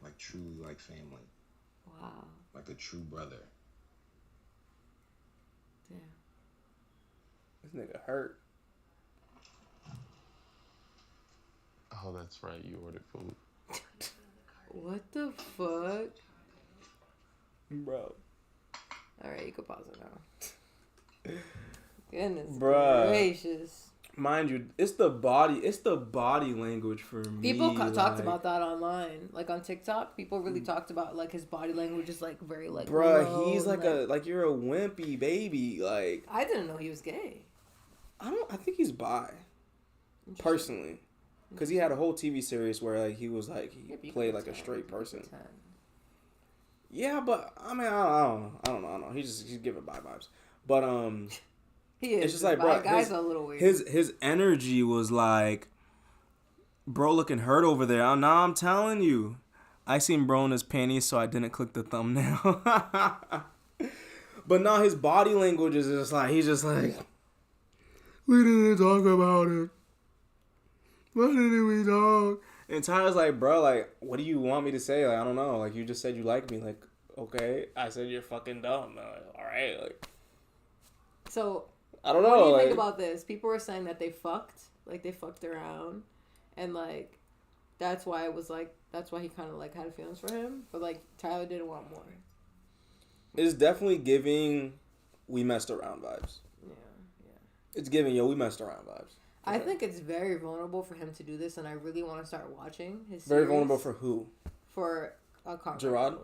[SPEAKER 4] Like, truly like family.
[SPEAKER 2] Wow.
[SPEAKER 4] Like a true brother.
[SPEAKER 2] Damn.
[SPEAKER 1] This nigga hurt.
[SPEAKER 3] Oh, that's right. You ordered food.
[SPEAKER 2] What the fuck?
[SPEAKER 1] Bro.
[SPEAKER 2] Alright, you can pause it now. Goodness gracious.
[SPEAKER 1] Mind you, it's the body language for me.
[SPEAKER 2] People talked about that online, like on TikTok. People really talked about like his body language is like very like.
[SPEAKER 1] Bruh, he's like you're a wimpy baby. Like,
[SPEAKER 2] I didn't know he was gay.
[SPEAKER 1] I think he's bi. Personally, because he had a whole TV series where like he was like he played like a straight person. Yeah, but I mean I don't know. He's giving bi vibes, but
[SPEAKER 2] He is.
[SPEAKER 1] It's just like, bro,
[SPEAKER 2] guy's a little weird.
[SPEAKER 1] His energy was like, bro, looking hurt over there. I'm telling you, I seen bro in his panties, so I didn't click the thumbnail. But now his body language is just like, he's just like, we didn't talk about it. Why didn't we talk? And Tyler's like, bro, like, what do you want me to say? Like, I don't know. Like, you just said you like me. Like, okay. I said you're fucking dumb. Like, all right. Like,
[SPEAKER 2] so.
[SPEAKER 1] I don't know.
[SPEAKER 2] What do you think about this? People were saying that they fucked around, and like that's why he kind of like had feelings for him, but like Tyler didn't want more.
[SPEAKER 1] It's definitely giving we messed around vibes.
[SPEAKER 2] Yeah.
[SPEAKER 1] It's giving we messed around vibes.
[SPEAKER 2] I think it's very vulnerable for him to do this, and I really want to start watching his series.
[SPEAKER 1] Very vulnerable for who?
[SPEAKER 2] For a car.
[SPEAKER 1] Gerard?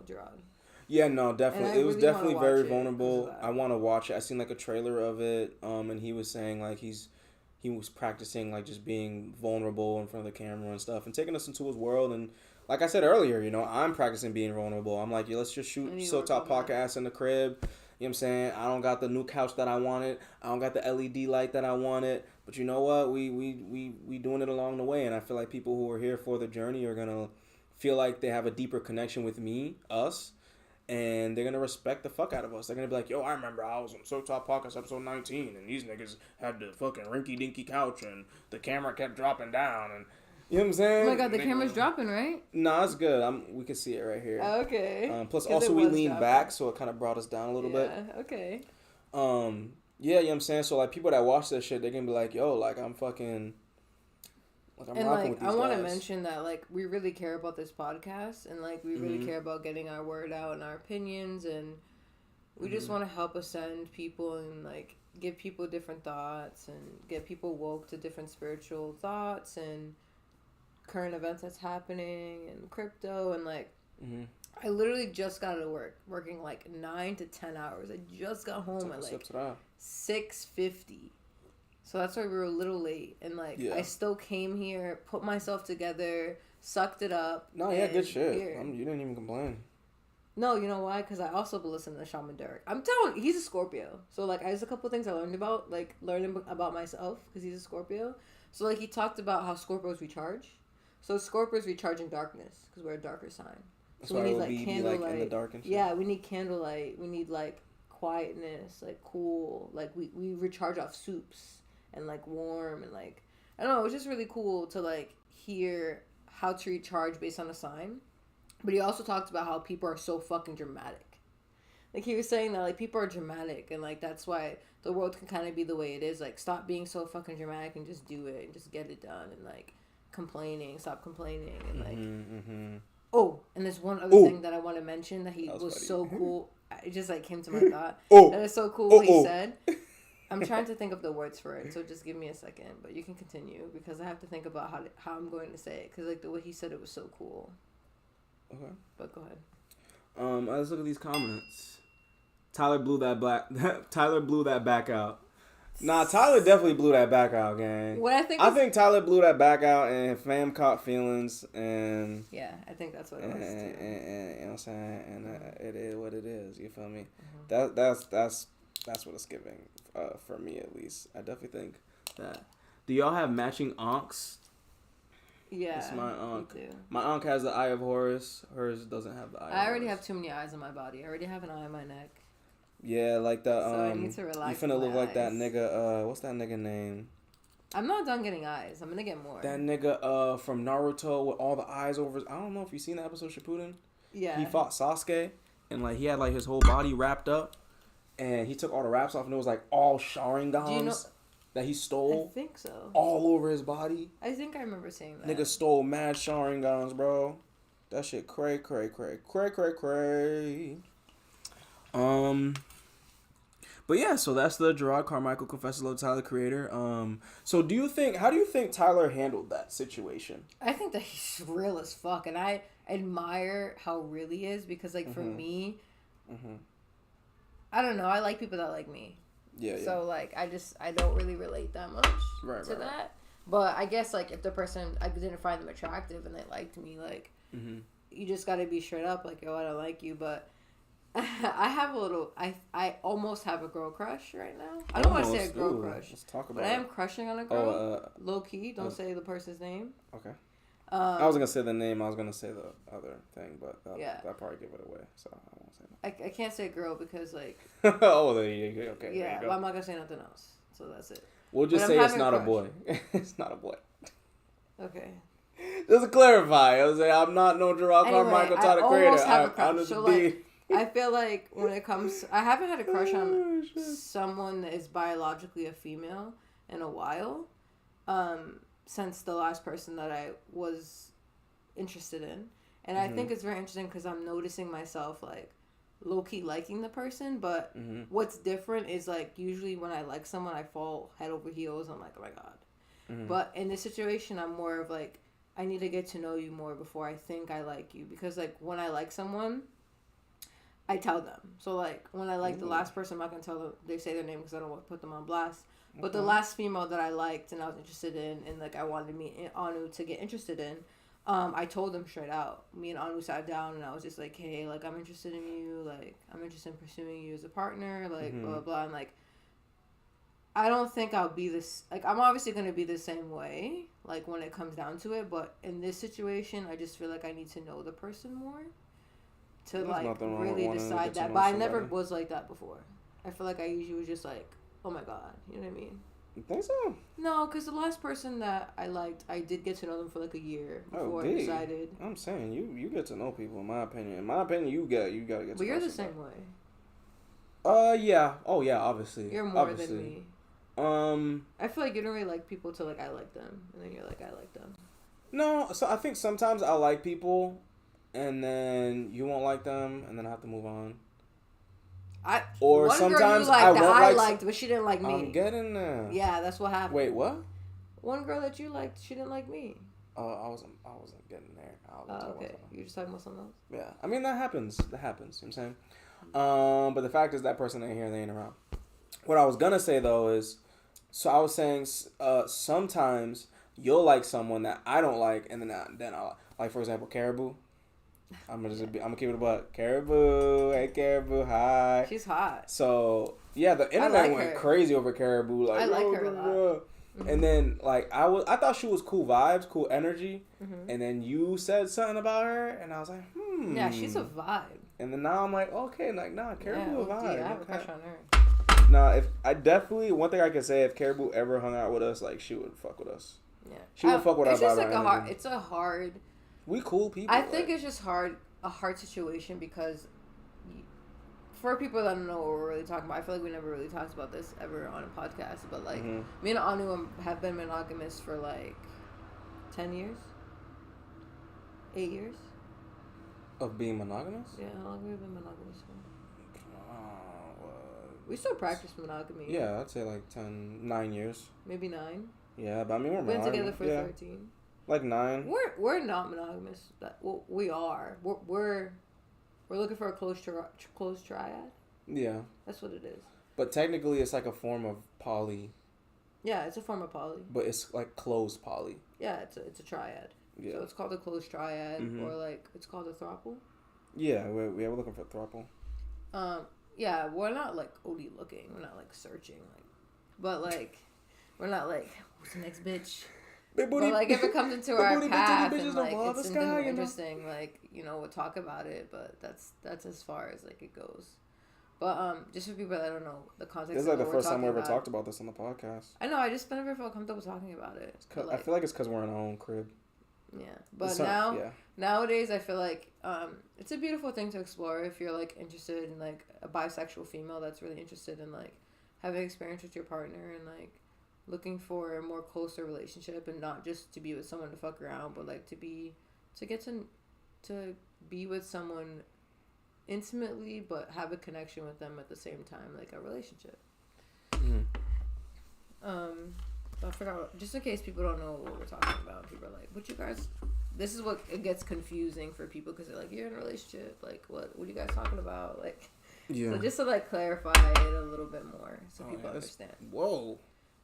[SPEAKER 1] Yeah, no, definitely. It was
[SPEAKER 2] really
[SPEAKER 1] definitely very vulnerable.
[SPEAKER 2] I
[SPEAKER 1] want to watch it. I seen like a trailer of it, and he was saying like he was practicing like just being vulnerable in front of the camera and stuff, and taking us into his world. And like I said earlier, I'm practicing being vulnerable. I'm like, yeah, let's just shoot Silk Top Podcast in the crib. You know what I'm saying? I don't got the new couch that I wanted. I don't got the LED light that I wanted. But you know what? We doing it along the way, and I feel like people who are here for the journey are gonna feel like they have a deeper connection with us. And they're going to respect the fuck out of us. They're going to be like, yo, I remember I was on Silk Top Podcast episode 19, and these niggas had the fucking rinky-dinky couch, and the camera kept dropping down, and you know what I'm saying?
[SPEAKER 2] Oh my God, the camera's dropping, right?
[SPEAKER 1] No, it's good. We can see it right here.
[SPEAKER 2] Okay.
[SPEAKER 1] Plus, also, we leaned back, so it kind of brought us down a little bit.
[SPEAKER 2] Yeah, okay.
[SPEAKER 1] Yeah, you know what I'm saying? So, like, people that watch this shit, they're going to be like, yo, like, I'm fucking... Like, I'm rocking with these
[SPEAKER 2] I want to
[SPEAKER 1] guys.
[SPEAKER 2] mention that, like, we really care about this podcast, and, like, we really care about getting our word out and our opinions, and we just want to help ascend people and, like, give people different thoughts and get people woke to different spiritual thoughts and current events that's happening and crypto, and, like, I literally just got out of working, like, 9 to 10 hours. I just got home at, like, 6:50. So that's why we were a little late. And, like, I still came here, put myself together, sucked it up.
[SPEAKER 1] No, yeah, good shit. You didn't even complain.
[SPEAKER 2] No, you know why? Because I also been listening to Shaman Durek. I'm telling you, he's a Scorpio. So, like, there's a couple things I learned about, like, learning about myself, because he's a Scorpio. So, like, he talked about how Scorpios recharge. So, Scorpios recharge in darkness, because we're a darker sign. So, we need, like, candlelight. Like, in the dark and shit. Yeah, we need candlelight. We need, like, quietness, like, cool. Like, we recharge off soups. And, like, warm, and, like, I don't know, it was just really cool to, like, hear how to recharge based on a sign. But he also talked about how people are so fucking dramatic. Like, he was saying that, like, people are dramatic, and, like, that's why the world can kind of be the way it is. Like, stop being so fucking dramatic and just do it, and just get it done, and, like, stop complaining, and, like... Oh, and there's one other thing that I want to mention that he was so cool. It just, like, came to my thought. That is so cool what he said. I'm trying to think of the words for it, so just give me a second. But you can continue, because I have to think about how I'm going to say it. Because, like, the way he said it was so cool.
[SPEAKER 1] Okay.
[SPEAKER 2] But go ahead.
[SPEAKER 1] Let's look at these comments. Tyler blew that back out. Nah, Tyler definitely blew that back out, gang.
[SPEAKER 2] What I think
[SPEAKER 1] Tyler blew that back out, and fam caught feelings, and...
[SPEAKER 2] Yeah, I think that's what it was, too.
[SPEAKER 1] And you know what I'm saying? And it is what it is, you feel me? That's what it's giving, for me at least. I definitely think that. Do y'all have matching ankhs?
[SPEAKER 2] Yeah,
[SPEAKER 1] it's my ankh.
[SPEAKER 2] me too.
[SPEAKER 1] My ankh has the Eye of Horus. Hers doesn't have the Eye of Horus.
[SPEAKER 2] I already have too many eyes on my body. I already have an eye on my neck.
[SPEAKER 1] Yeah, like the
[SPEAKER 2] So I need to relax.
[SPEAKER 1] You finna look like that nigga. What's that nigga name?
[SPEAKER 2] I'm not done getting eyes. I'm gonna get more.
[SPEAKER 1] That nigga from Naruto with all the eyes over his... I don't know if you seen that episode Shippuden.
[SPEAKER 2] Yeah.
[SPEAKER 1] He fought Sasuke, and like he had like his whole body wrapped up. And he took all the wraps off, and it was like all Sharingans that he stole.
[SPEAKER 2] I think so.
[SPEAKER 1] All over his body.
[SPEAKER 2] I think I remember seeing that.
[SPEAKER 1] Nigga stole mad Sharingans, bro. That shit cray. But yeah, so that's the Gerard Carmichael Confesses Love Tyler creator. So how do you think Tyler handled that situation?
[SPEAKER 2] I think that he's real as fuck, and I admire how real he is, because like for me, I don't know. I like people that like me. Yeah. So like, I don't really relate that much to that. Right. But I guess like if the person, I didn't find them attractive and they liked me, like you just got to be straight up, like, yo, I don't like you. But I have a little. I almost have a girl crush right now. I don't want to say a girl crush.
[SPEAKER 1] Let's talk about
[SPEAKER 2] but I am crushing on a girl. Low key. Don't say the person's name.
[SPEAKER 1] Okay. I was gonna say the name. I was gonna say the other thing, but that probably give it away. So I won't say that.
[SPEAKER 2] I can't say girl because like.
[SPEAKER 1] Oh, there you go. Okay.
[SPEAKER 2] Yeah, but I'm not gonna say nothing else. So that's it.
[SPEAKER 1] We'll just say it's not a boy. It's not a boy.
[SPEAKER 2] Okay.
[SPEAKER 1] Just to clarify, I'm not no Gerard Carmichael Tyler creator.
[SPEAKER 2] I almost have a crush. So like, I feel like when it comes, I haven't had a crush on someone that is biologically a female in a while. Since the last person that I was interested in. And I think it's very interesting because I'm noticing myself, like, low-key liking the person. But what's different is, like, usually when I like someone, I fall head over heels. I'm like, oh, my God. But in this situation, I'm more of, like, I need to get to know you more before I think I like you. Because, like, when I like someone, I tell them. So, like, when I like the last person, I'm not going to tell them, they say their name because I don't want to put them on blast. But the last female that I liked and I was interested in, and, like, I wanted to meet Anu to get interested in, I told them straight out. Me and Anu sat down, and I was just like, hey, like, I'm interested in you. Like, I'm interested in pursuing you as a partner. Like, blah, blah, blah. And, like, I don't think I'll be this... Like, I'm obviously going to be the same way, like, when it comes down to it. But in this situation, I just feel like I need to know the person more to,
[SPEAKER 1] There's
[SPEAKER 2] like, really decide that. But I never was like that before. I feel like I usually was just like, oh, my God. You know what I mean?
[SPEAKER 1] You think so?
[SPEAKER 2] No, because the last person that I liked, I did get to know them for like a year before I decided.
[SPEAKER 1] I'm saying you get to know people. In my opinion, you gotta get to know.
[SPEAKER 2] But you're the same way.
[SPEAKER 1] Yeah. Oh yeah, obviously.
[SPEAKER 2] You're more than me. I feel like you don't really like people till like I like them, and then you're like I like them.
[SPEAKER 1] No, so I think sometimes I like people, and then you won't like them, and then I have to move on. Or sometimes I liked,
[SPEAKER 2] but she didn't like me.
[SPEAKER 1] I'm getting there.
[SPEAKER 2] Yeah, that's what happened.
[SPEAKER 1] Wait, what?
[SPEAKER 2] One girl that you liked, she didn't like me.
[SPEAKER 1] I wasn't getting there.
[SPEAKER 2] Okay, you were just talking about something else.
[SPEAKER 1] Yeah, I mean that happens. You know what I'm saying? But the fact is that person ain't here. They ain't around. What I was gonna say though is, so I was saying, sometimes you'll like someone that I don't like, and then I like, for example, Caribou. I'm gonna keep it a buck. Caribou, hey Caribou, hi.
[SPEAKER 2] She's hot.
[SPEAKER 1] So yeah, the internet went crazy over Caribou. Like,
[SPEAKER 2] I like her a lot.
[SPEAKER 1] And then like I thought she was cool vibes, cool energy, and then you said something about her, and I was like,
[SPEAKER 2] Yeah, she's a vibe.
[SPEAKER 1] And then now I'm like, okay, like nah, Caribou a vibe.
[SPEAKER 2] I have a crush on her.
[SPEAKER 1] Nah, if I definitely one thing I can say, if Caribou ever hung out with us, like she would fuck with us.
[SPEAKER 2] Yeah,
[SPEAKER 1] she would fuck with our vibe.
[SPEAKER 2] It's just like a hard.
[SPEAKER 1] We cool people.
[SPEAKER 2] I think it's just a hard situation because for people that don't know what we're really talking about, I feel like we never really talked about this ever on a podcast, but like me and Anu have been monogamous for like 10 years, 8 years
[SPEAKER 1] of being monogamous.
[SPEAKER 2] Yeah, how long have we been monogamous for? We still practice monogamy.
[SPEAKER 1] Yeah, I'd say like 9 years.
[SPEAKER 2] Maybe 9.
[SPEAKER 1] Yeah, but I mean we've
[SPEAKER 2] been together for 13.
[SPEAKER 1] Like 9.
[SPEAKER 2] We're not monogamous. We are. We're looking for a close triad.
[SPEAKER 1] Yeah.
[SPEAKER 2] That's what it is.
[SPEAKER 1] But technically, it's like a form of poly.
[SPEAKER 2] Yeah, it's a form of poly.
[SPEAKER 1] But it's like closed poly.
[SPEAKER 2] Yeah, it's a triad. Yeah. So it's called a closed triad, or like it's called a throuple.
[SPEAKER 1] Yeah, we're looking for a throuple.
[SPEAKER 2] Yeah, we're not like OD looking. We're not like searching, but like we're not like who's the next bitch. But like if it comes into our path and like it's something interesting, like we'll talk about it. But that's as far as like it goes. But just for people that don't know the context.
[SPEAKER 1] This is like the first time we ever talked about this on the podcast.
[SPEAKER 2] I know. I just never felt comfortable talking about it.
[SPEAKER 1] I feel like it's because we're in our own crib.
[SPEAKER 2] Yeah, but nowadays I feel like it's a beautiful thing to explore if you're like interested in like a bisexual female that's really interested in like having experience with your partner and like looking for a more closer relationship and not just to be with someone to fuck around, but like to get to be with someone intimately, but have a connection with them at the same time, like a relationship. I forgot, just in case people don't know what we're talking about. People are like, "What you guys?" This is what it gets confusing for people because they're like, "You're in a relationship. Like, what are you guys talking about?" Like, yeah. So just to like clarify it a little bit more so people understand.
[SPEAKER 1] Whoa,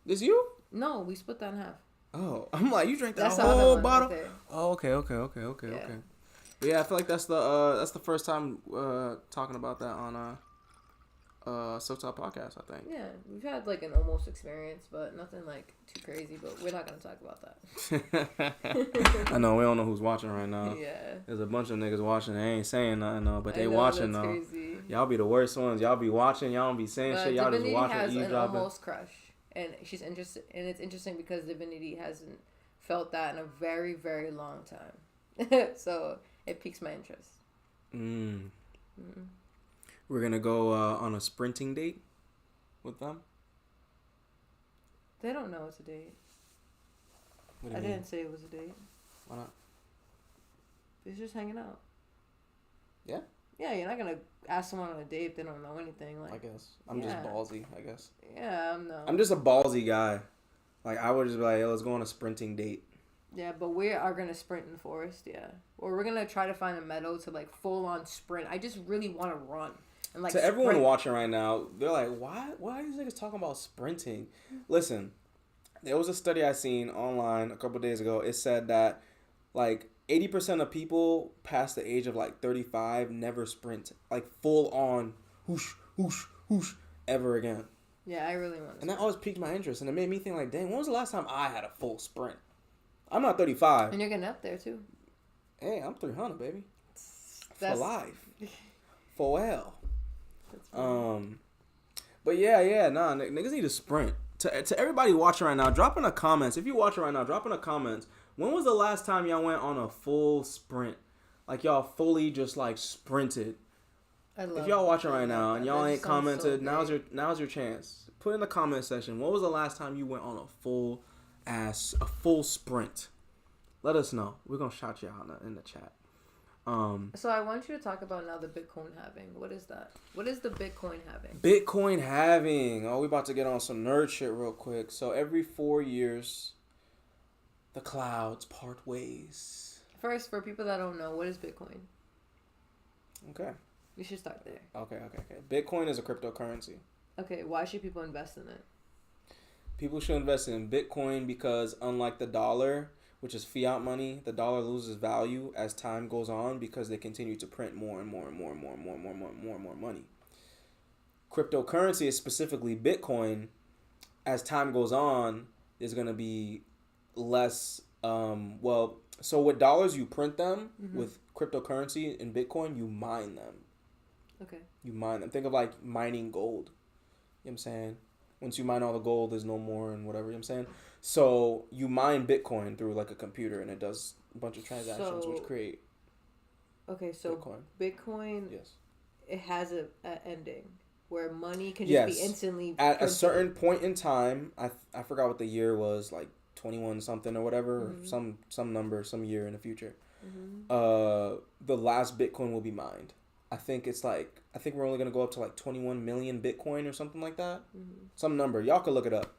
[SPEAKER 1] this you?
[SPEAKER 2] No, we split that in half.
[SPEAKER 1] Oh, I'm like, you drank that whole bottle. Right. Oh, okay. But yeah, I feel like that's the first time talking about that on Silk Talk podcast, I think.
[SPEAKER 2] Yeah, we've had like an almost experience, but nothing like too crazy. But we're not gonna talk about
[SPEAKER 1] that. I know we don't know who's watching right now.
[SPEAKER 2] Yeah,
[SPEAKER 1] there's a bunch of niggas watching. They ain't saying nothing though, but they watching though. Crazy. Y'all be the worst ones. Y'all be watching. Y'all don't be saying shit. Y'all just watching.
[SPEAKER 2] Divinity has an almost crush, and she's interested. And it's interesting because Divinity hasn't felt that in a very, very long time. So it piques my interest.
[SPEAKER 1] We're going to go on a sprinting date with them.
[SPEAKER 2] They don't know it's a date. I didn't say it was a date.
[SPEAKER 1] Why not?
[SPEAKER 2] It's just hanging out.
[SPEAKER 1] Yeah?
[SPEAKER 2] Yeah, you're not going to ask someone on a date if they don't know anything. Like,
[SPEAKER 1] I guess. I'm just ballsy, I guess.
[SPEAKER 2] Yeah,
[SPEAKER 1] I'm just a ballsy guy. Like, I would just be like, let's go on a sprinting date.
[SPEAKER 2] Yeah, but we are going to sprint in the forest, yeah. Or we're going to try to find a meadow to, like, full-on sprint. I just really want to run. And, like,
[SPEAKER 1] to everyone watching right now, they're like, why are these niggas talking about sprinting? Listen, there was a study I seen online a couple days ago. It said that, like, 80% of people past the age of, like, 35 never sprint. Like, full-on, whoosh, whoosh, whoosh, ever again.
[SPEAKER 2] Yeah, I really want to.
[SPEAKER 1] And that always piqued my interest. And it made me think, like, dang, when was the last time I had a full sprint? I'm not 35.
[SPEAKER 2] And you're getting up there, too.
[SPEAKER 1] Hey, I'm 300, baby.
[SPEAKER 2] That's...
[SPEAKER 1] For life. For well. But yeah, nah, niggas need to sprint. To everybody watching right now, drop in the comments. If you're watching right now, drop in the comments. When was the last time y'all went on a full sprint? Like, y'all fully just, like, sprinted. If y'all watching right now and y'all ain't commented, so now's your chance. Put in the comment section, when was the last time you went on a full sprint? Let us know. We're gonna shout you out in the chat.
[SPEAKER 2] So I want you to talk about now the Bitcoin halving. What is that? What is the Bitcoin halving?
[SPEAKER 1] Bitcoin halving. Oh, we about to get on some nerd shit real quick. So every 4 years, the clouds part ways.
[SPEAKER 2] First, for people that don't know, what is Bitcoin?
[SPEAKER 1] Okay.
[SPEAKER 2] We should start there.
[SPEAKER 1] Okay. Bitcoin is a cryptocurrency.
[SPEAKER 2] Okay, why should people invest in it?
[SPEAKER 1] People should invest in Bitcoin because unlike the dollar, which is fiat money, the dollar loses value as time goes on because they continue to print more and more money. Cryptocurrency is specifically Bitcoin. As time goes on, there's going to be less, so with dollars, you print them. Mm-hmm. With cryptocurrency in Bitcoin, you mine them.
[SPEAKER 2] Okay.
[SPEAKER 1] You mine them. Think of like mining gold. You know what I'm saying? Once you mine all the gold, there's no more and whatever. You know what I'm saying? So you mine Bitcoin through like a computer and it does a bunch of transactions which create
[SPEAKER 2] Bitcoin,
[SPEAKER 1] yes,
[SPEAKER 2] it has a ending where money can just be instantly
[SPEAKER 1] at a certain point in time. I forgot what the year was, like 21 something or whatever, mm-hmm. or some number, some year in the future. Mm-hmm. The last Bitcoin will be mined. I think we're only going to go up to like 21 million Bitcoin or something like that. Mm-hmm. Some number. Y'all can look it up.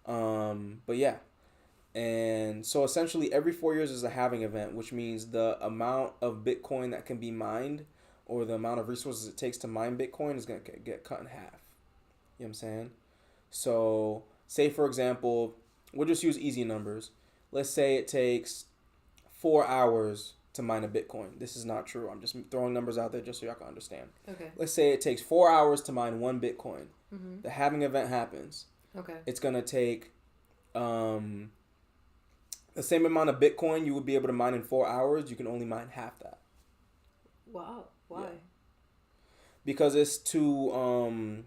[SPEAKER 1] But yeah. And so essentially every 4 years is a halving event, which means the amount of Bitcoin that can be mined or the amount of resources it takes to mine Bitcoin is going to get cut in half. You know what I'm saying? So say, for example, we'll just use easy numbers. Let's say it takes 4 hours to mine a Bitcoin. This is not true. I'm just throwing numbers out there just so y'all can understand. Okay. Let's say it takes 4 hours to mine one Bitcoin. Mm-hmm. The halving event happens. Okay. It's going to take the same amount of Bitcoin you would be able to mine in 4 hours. You can only mine half that.
[SPEAKER 2] Wow. Why? Yeah.
[SPEAKER 1] Because it's to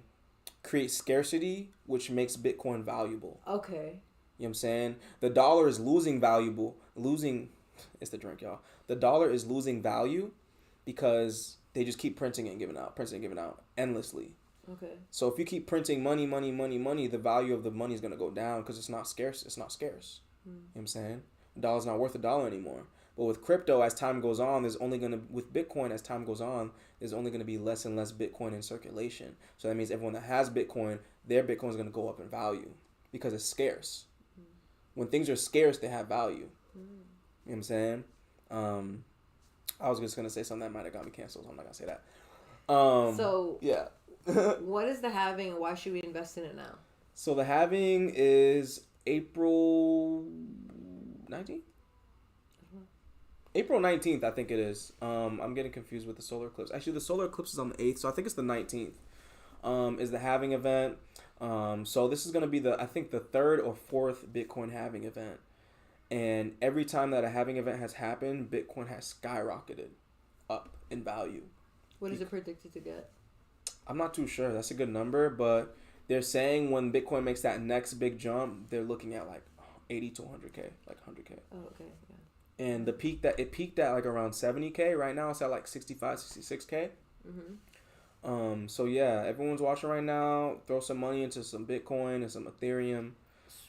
[SPEAKER 1] create scarcity, which makes Bitcoin valuable. Okay. You know what I'm saying? The dollar is it's the drink, y'all. The dollar is losing value because they just keep printing and giving out endlessly. Okay. So if you keep printing money, the value of the money is going to go down because it's not scarce. You know what I'm saying? The dollar's not worth $1 anymore. But with crypto, as time goes on, with Bitcoin, as time goes on, there's only going to be less and less Bitcoin in circulation. So that means everyone that has Bitcoin, their Bitcoin is going to go up in value because it's scarce. When things are scarce, they have value. You know what I'm saying? I was just going to say something that might have got me canceled, so I'm not going to say that. Yeah.
[SPEAKER 2] What is the halving and why should we invest in it now?
[SPEAKER 1] So the halving is April 19th? Mm-hmm. April 19th, I think it is. I'm getting confused with the solar eclipse. Actually, the solar eclipse is on the 8th, so I think it's the 19th. Is the halving event. So this is going to be the third or fourth Bitcoin halving event. And every time that a halving event has happened, Bitcoin has skyrocketed up in value.
[SPEAKER 2] What is it predicted to get?
[SPEAKER 1] I'm not too sure. That's a good number, but they're saying when Bitcoin makes that next big jump, they're looking at like 80 to 100K, like 100K. Oh, okay. Yeah. And it peaked at like around 70K. Right now it's at like 65, 66K. Mm-hmm. So yeah, everyone's watching right now. Throw some money into some Bitcoin and some Ethereum.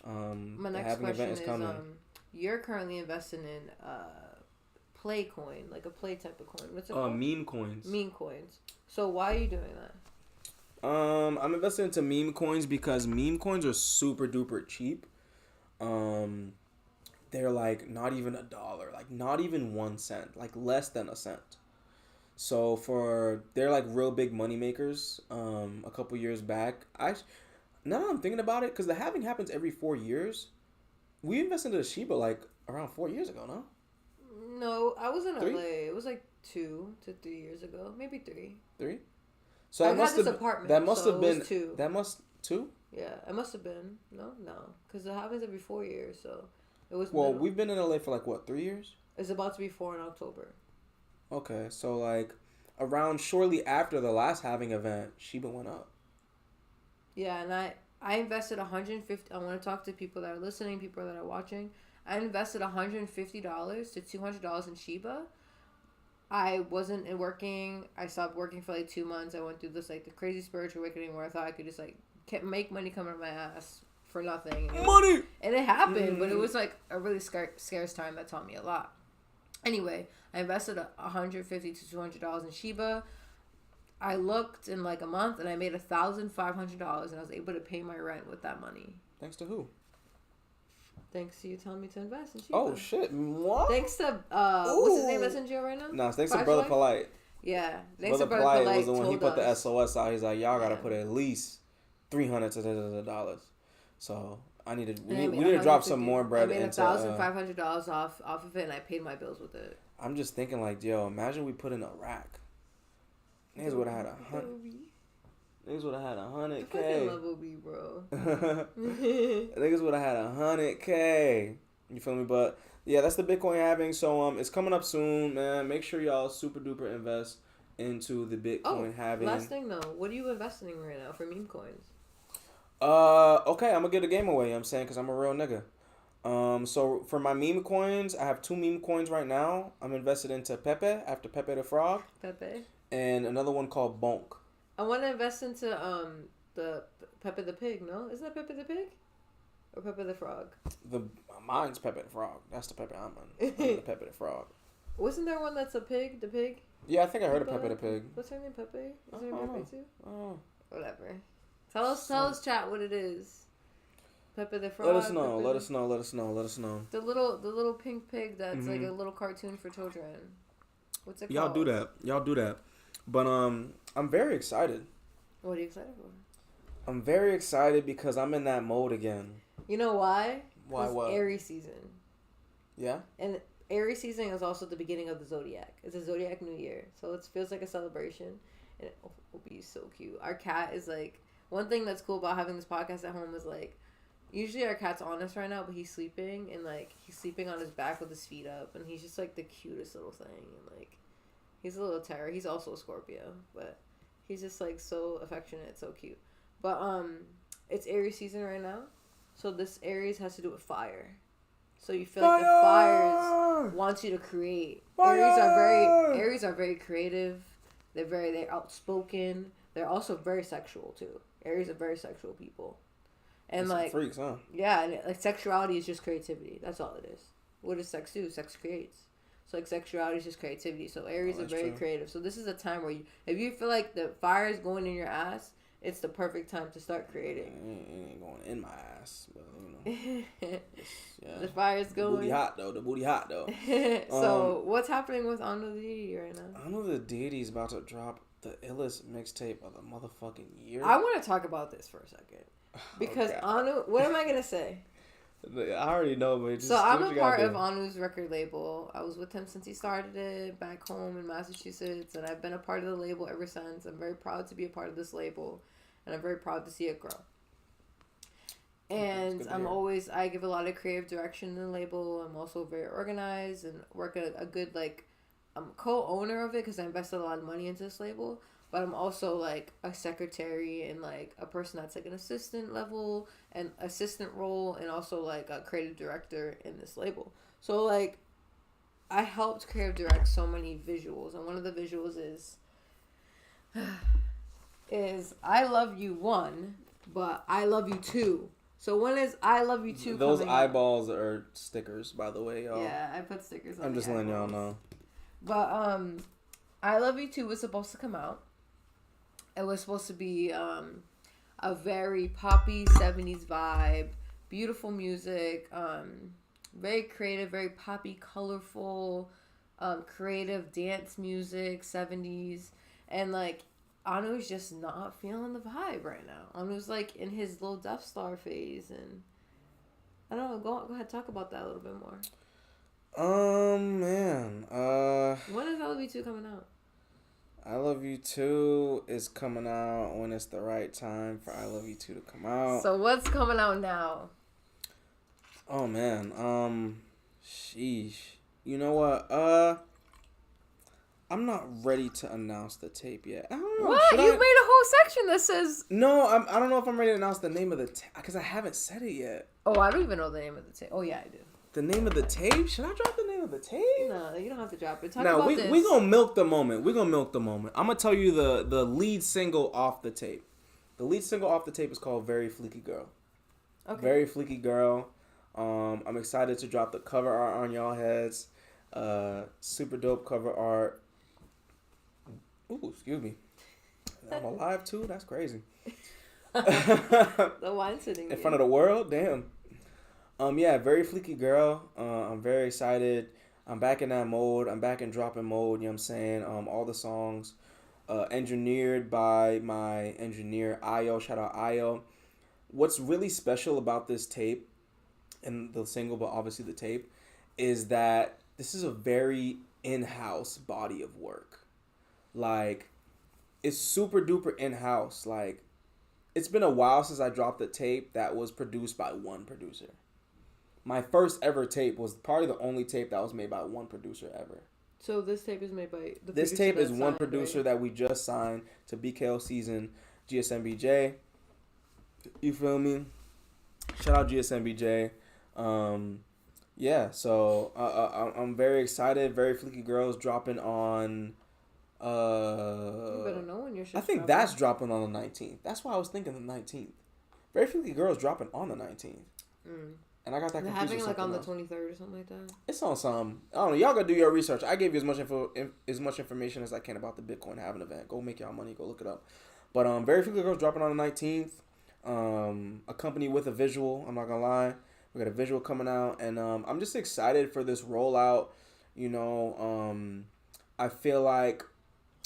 [SPEAKER 2] My next question is you're currently investing in play coin, like a play type of coin. What's it called?
[SPEAKER 1] Meme coins.
[SPEAKER 2] Meme coins. So why are you doing that?
[SPEAKER 1] I'm investing into meme coins because meme coins are super duper cheap. they're like not even $1, like not even 1 cent, like less than a cent. So they're like real big money makers. A couple years back, now that I'm thinking about it, because the halving happens every 4 years. We invested into Shiba like around 4 years ago, no?
[SPEAKER 2] No, I was in
[SPEAKER 1] 3?
[SPEAKER 2] LA. It was like 2 to 3 years ago, maybe 3.
[SPEAKER 1] 3? So
[SPEAKER 2] I had this apartment.
[SPEAKER 1] That must have been
[SPEAKER 2] 2.
[SPEAKER 1] That must 2.
[SPEAKER 2] Yeah, it must have been. No, because it happens every 4 years, so it was.
[SPEAKER 1] Well, we've been in LA for like what, 3 years?
[SPEAKER 2] It's about to be 4 in October.
[SPEAKER 1] Okay, so like around shortly after the last halving event, Shiba went up.
[SPEAKER 2] Yeah, and I invested $150. I want to talk to people that are listening, people that are watching. I invested $150 to $200 in Shiba. I wasn't working. I stopped working for like 2 months. I went through this like the crazy spiritual awakening where I thought I could just like make money come out of my ass for nothing.
[SPEAKER 1] Money!
[SPEAKER 2] And it happened, but it was like a really scarce time that taught me a lot. Anyway, I invested $150 to $200 in Shiba. I looked in like a month and I made $1,500 and I was able to pay my rent with that money.
[SPEAKER 1] Thanks to who?
[SPEAKER 2] Thanks to you telling me to invest in Shiba.
[SPEAKER 1] Oh shit! What?
[SPEAKER 2] Thanks to what's his name that's in jail right now?
[SPEAKER 1] No, thanks to Brother Polite.
[SPEAKER 2] Yeah, thanks to
[SPEAKER 1] Brother
[SPEAKER 2] Brother
[SPEAKER 1] Polite was the one he put
[SPEAKER 2] us.
[SPEAKER 1] the SOS out. He's like, y'all gotta put at least $300 to $dollars. So we need to drop some more bread.
[SPEAKER 2] I made $1,500 off of it, and I paid my bills with it.
[SPEAKER 1] I'm just thinking like, yo, imagine we put in a rack. Niggas would have had Niggas would have had $100K.
[SPEAKER 2] I fucking love OB, bro.
[SPEAKER 1] Niggas would have had $100K. You feel me? But yeah, that's the Bitcoin halving. So it's coming up soon, man. Make sure y'all super duper invest into the Bitcoin halving.
[SPEAKER 2] Last thing though, what are you investing in right now for meme coins?
[SPEAKER 1] Okay, I'm gonna give the game away. I'm saying because I'm a real nigga. So for my meme coins, I have 2 meme coins right now. I'm invested into Pepe after Pepe the Frog.
[SPEAKER 2] Pepe.
[SPEAKER 1] And another one called Bonk.
[SPEAKER 2] I want to invest into the Pepe the Pig. No, is that Pepe the Pig or Pepe the Frog?
[SPEAKER 1] Mine's Pepe the Frog. That's the Pepe I'm on. I'm the Pepe the Frog.
[SPEAKER 2] Wasn't there one that's a pig? The pig.
[SPEAKER 1] Yeah, I think I heard of Pepe the Pig.
[SPEAKER 2] What's her name? Pepe. Is her name Pepe too?
[SPEAKER 1] Oh.
[SPEAKER 2] Whatever. Tell us, chat, what it is. Pepe the Frog.
[SPEAKER 1] Let us know.
[SPEAKER 2] The little pink pig that's like a little cartoon for children. What's it called?
[SPEAKER 1] Y'all do that. But I'm very excited.
[SPEAKER 2] What are you excited for?
[SPEAKER 1] I'm very excited because I'm in that mode again.
[SPEAKER 2] You know why?
[SPEAKER 1] Why what?
[SPEAKER 2] Aries season.
[SPEAKER 1] Yeah?
[SPEAKER 2] And Aries season is also the beginning of the Zodiac. It's a Zodiac New Year. So it feels like a celebration. And it will be so cute. Our cat is like... One thing that's cool about having this podcast at home is like... Usually our cat's on us right now, but he's sleeping. And like, he's sleeping on his back with his feet up. And he's just like the cutest little thing. And like... He's a little terror. He's also a Scorpio, but he's just like so affectionate, so cute. But it's Aries season right now, so this Aries has to do with fire. So you feel like the fires wants you to create. Fire! Aries are very creative. They're outspoken. They're also very sexual too. Aries are very sexual people, and like
[SPEAKER 1] freaks, huh?
[SPEAKER 2] Yeah, and like sexuality is just creativity. That's all it is. What does sex do? Sex creates. So, like, sexuality is just creativity. So, Aries are very creative. So, this is a time where if you feel like the fire is going in your ass, it's the perfect time to start creating.
[SPEAKER 1] It ain't going in my ass. But, you know. Yeah.
[SPEAKER 2] The fire is going.
[SPEAKER 1] The booty hot, though.
[SPEAKER 2] So, what's happening with Anu the DIDDY right now?
[SPEAKER 1] Anu the DIDDY is about to drop the illest mixtape of the motherfucking year.
[SPEAKER 2] I want to talk about this for a second. Because Anu... What am I going to say?
[SPEAKER 1] I already know, but
[SPEAKER 2] so I'm a part of Anu's record label. I was with him since he started it back home in Massachusetts, and I've been a part of the label ever since. I'm very proud to be a part of this label, and I'm very proud to see it grow. And I give a lot of creative direction in the label. I'm also very organized and work at a good, like, I'm co-owner of it because I invested a lot of money into this label. But I'm also, like, a secretary and, like, a person that's, like, an assistant level and assistant role and also, like, a creative director in this label. So, like, I helped creative direct so many visuals. And one of the visuals is I love you 1, but I love you 2. So one is I love you 2.
[SPEAKER 1] Those eyeballs are stickers, by the way, y'all.
[SPEAKER 2] Yeah, I put stickers on
[SPEAKER 1] I'm just letting y'all know.
[SPEAKER 2] But, I Love You 2 was supposed to come out. It was supposed to be a very poppy 70s vibe, beautiful music, Very creative, very poppy, colorful, creative dance music, 70s. And, like, Anu's just not feeling the vibe right now. Anu's, like, in his little Death Star phase. And, I don't know. Go ahead, talk about that a little bit more.
[SPEAKER 1] Man.
[SPEAKER 2] When is LV2 coming out?
[SPEAKER 1] I Love You 2 is coming out when it's the right time for I Love You 2 to come out.
[SPEAKER 2] So what's coming out now?
[SPEAKER 1] Oh, man. Sheesh. You know what? I'm not ready to announce the tape yet. I don't know.
[SPEAKER 2] What? You made a whole section that says...
[SPEAKER 1] No, I don't know if I'm ready to announce the name of the tape, because I haven't said it yet.
[SPEAKER 2] Oh, I don't even know the name of the tape. Oh, yeah, I do.
[SPEAKER 1] The name of the tape? Should I drop the name of the tape?
[SPEAKER 2] No, you don't have to drop it. Talk
[SPEAKER 1] now,
[SPEAKER 2] about
[SPEAKER 1] this. We're going to milk the moment. We're going to milk the moment. I'm going to tell you the lead single off the tape. The lead single off the tape is called Very Fleeky Girl. Okay. Very Fleeky Girl. I'm excited to drop the cover art on y'all heads. Super dope cover art. Ooh, excuse me. I'm alive too? That's crazy.
[SPEAKER 2] The wine sitting
[SPEAKER 1] in front of the world? Damn. Yeah, Very Fleeky Girl. I'm very excited. I'm back in that mode. I'm back in dropping mode, you know what I'm saying? All the songs engineered by my engineer, Ayo. Shout out Ayo. What's really special about this tape, and the single, but obviously the tape, is that this is a very in-house body of work. Like, it's super duper in-house. Like, it's been a while since I dropped a tape that was produced by one producer. My first ever tape was probably the only tape that was made by one producer ever.
[SPEAKER 2] So this tape is made by the
[SPEAKER 1] This tape is one producer, right? That we just signed to BKOSEASON, GSMBJ. You feel me? Shout out GSMBJ. Yeah, so I'm very excited. Very Fleeky Girls dropping on...
[SPEAKER 2] you better know when your shit's
[SPEAKER 1] I think dropping. That's dropping on the 19th. That's why I was thinking the 19th. Very Fleeky Girls dropping on the 19th. And I got that confused.
[SPEAKER 2] Having like on the 23rd or something like that.
[SPEAKER 1] It's on some. I don't know. Y'all gotta do your research. I gave you as much information as I can about the Bitcoin halving event. Go make y'all money. Go look it up. But Very Fleeky Girls dropping on the 19th. Accompanied with a visual. I'm not gonna lie. We got a visual coming out, and I'm just excited for this rollout. You know, I feel like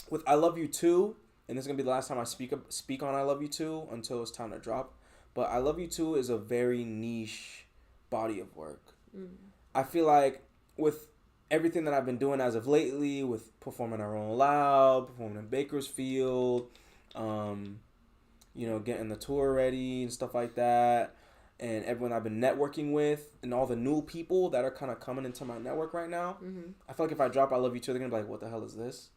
[SPEAKER 1] with I Love You 2, and this is gonna be the last time I speak on I Love You 2 until it's time to drop. But I Love You 2 is a very niche body of work. I feel like with everything that I've been doing as of lately, with performing our own loud, performing in Bakersfield, you know, getting the tour ready and stuff like that, and everyone I've been networking with, and all the new people that are kind of coming into my network right now, I feel like if I drop I Love You 2, they're gonna be like, what the hell is this?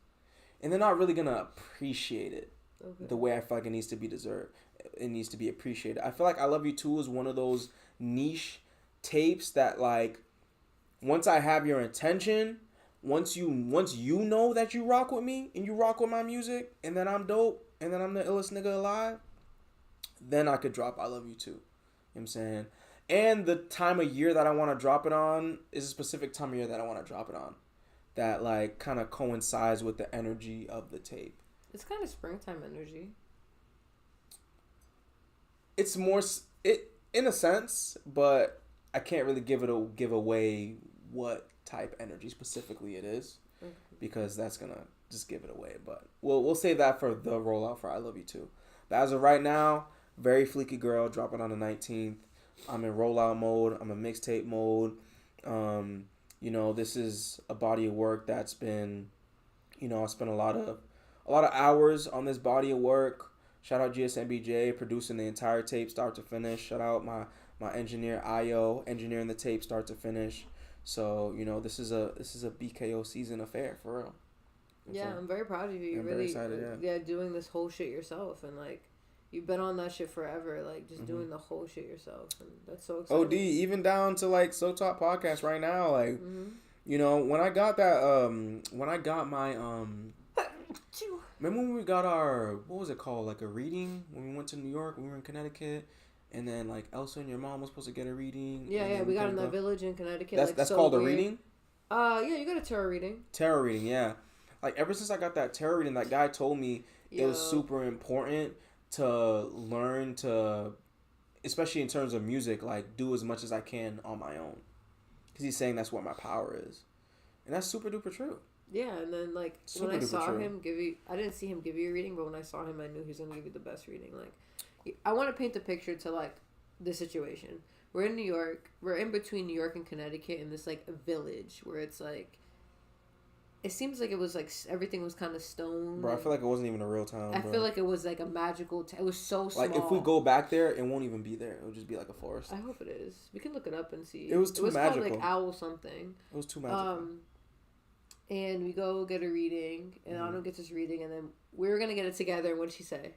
[SPEAKER 1] And they're not really gonna appreciate it the way I feel like it needs to be deserved. It needs to be appreciated. I feel like I Love You 2 is one of those niche tapes that, like, once I have your attention, once you know that you rock with me and you rock with my music, and then I'm dope, and then I'm the illest nigga alive, then I could drop I Love You 2. You know what I'm saying? And the time of year that I want to drop it on is a specific time of year that I want to drop it on, that, like, kind of coincides with the energy of the tape.
[SPEAKER 2] It's kind of springtime energy.
[SPEAKER 1] It's more in a sense, but I can't really give away what type energy specifically it is, because that's gonna just give it away. But we'll save that for the rollout for I Love You 2. But as of right now, Very Fleeky Girl dropping on the 19th. I'm in rollout mode. I'm in mixtape mode. You know, this is a body of work that's been, you know, I spent a lot of hours on this body of work. Shout out GSMBJ, producing the entire tape start to finish. Shout out my engineer Ayo, engineering the tape start to finish. So, you know, this is a BKOSEASON affair for real.
[SPEAKER 2] Yeah, I'm very proud of you. You're really excited, yeah, doing this whole shit yourself, and like you've been on that shit forever, like just doing the whole shit yourself, and that's so exciting.
[SPEAKER 1] OD, even down to like So Talk Podcast right now, like you know, when I got my remember when we got our, what was it called, like a reading when we went to New York, we were in Connecticut, and then like Elsa and your mom was supposed to get a reading.
[SPEAKER 2] Yeah, we got in that village in Connecticut.
[SPEAKER 1] That's so called weird. A reading?
[SPEAKER 2] Yeah, you got a tarot reading.
[SPEAKER 1] Tarot reading, yeah. Like ever since I got that tarot reading, that guy told me it was super important to learn to, especially in terms of music, like do as much as I can on my own. Because he's saying that's what my power is. And that's super duper true.
[SPEAKER 2] Yeah, and then, like, super when I saw him give you... I didn't see him give you a reading, but when I saw him, I knew he was going to give you the best reading. Like, I want to paint the picture to, like, the situation. We're in New York. We're in between New York and Connecticut in this, like, village where it's, like... It seems like it was, like, everything was kind of stone.
[SPEAKER 1] Bro, I feel like it wasn't even a real town,
[SPEAKER 2] I feel like it was, like, a magical... it was so small.
[SPEAKER 1] Like, if we go back there, it won't even be there. It'll just be, like, a forest.
[SPEAKER 2] I hope it is. We can look it up and see.
[SPEAKER 1] It was too magical.
[SPEAKER 2] It was called, like, Owl something.
[SPEAKER 1] It was too magical.
[SPEAKER 2] And we go get a reading, and Anu gets his reading, and then we were going to get it together, and what did she say?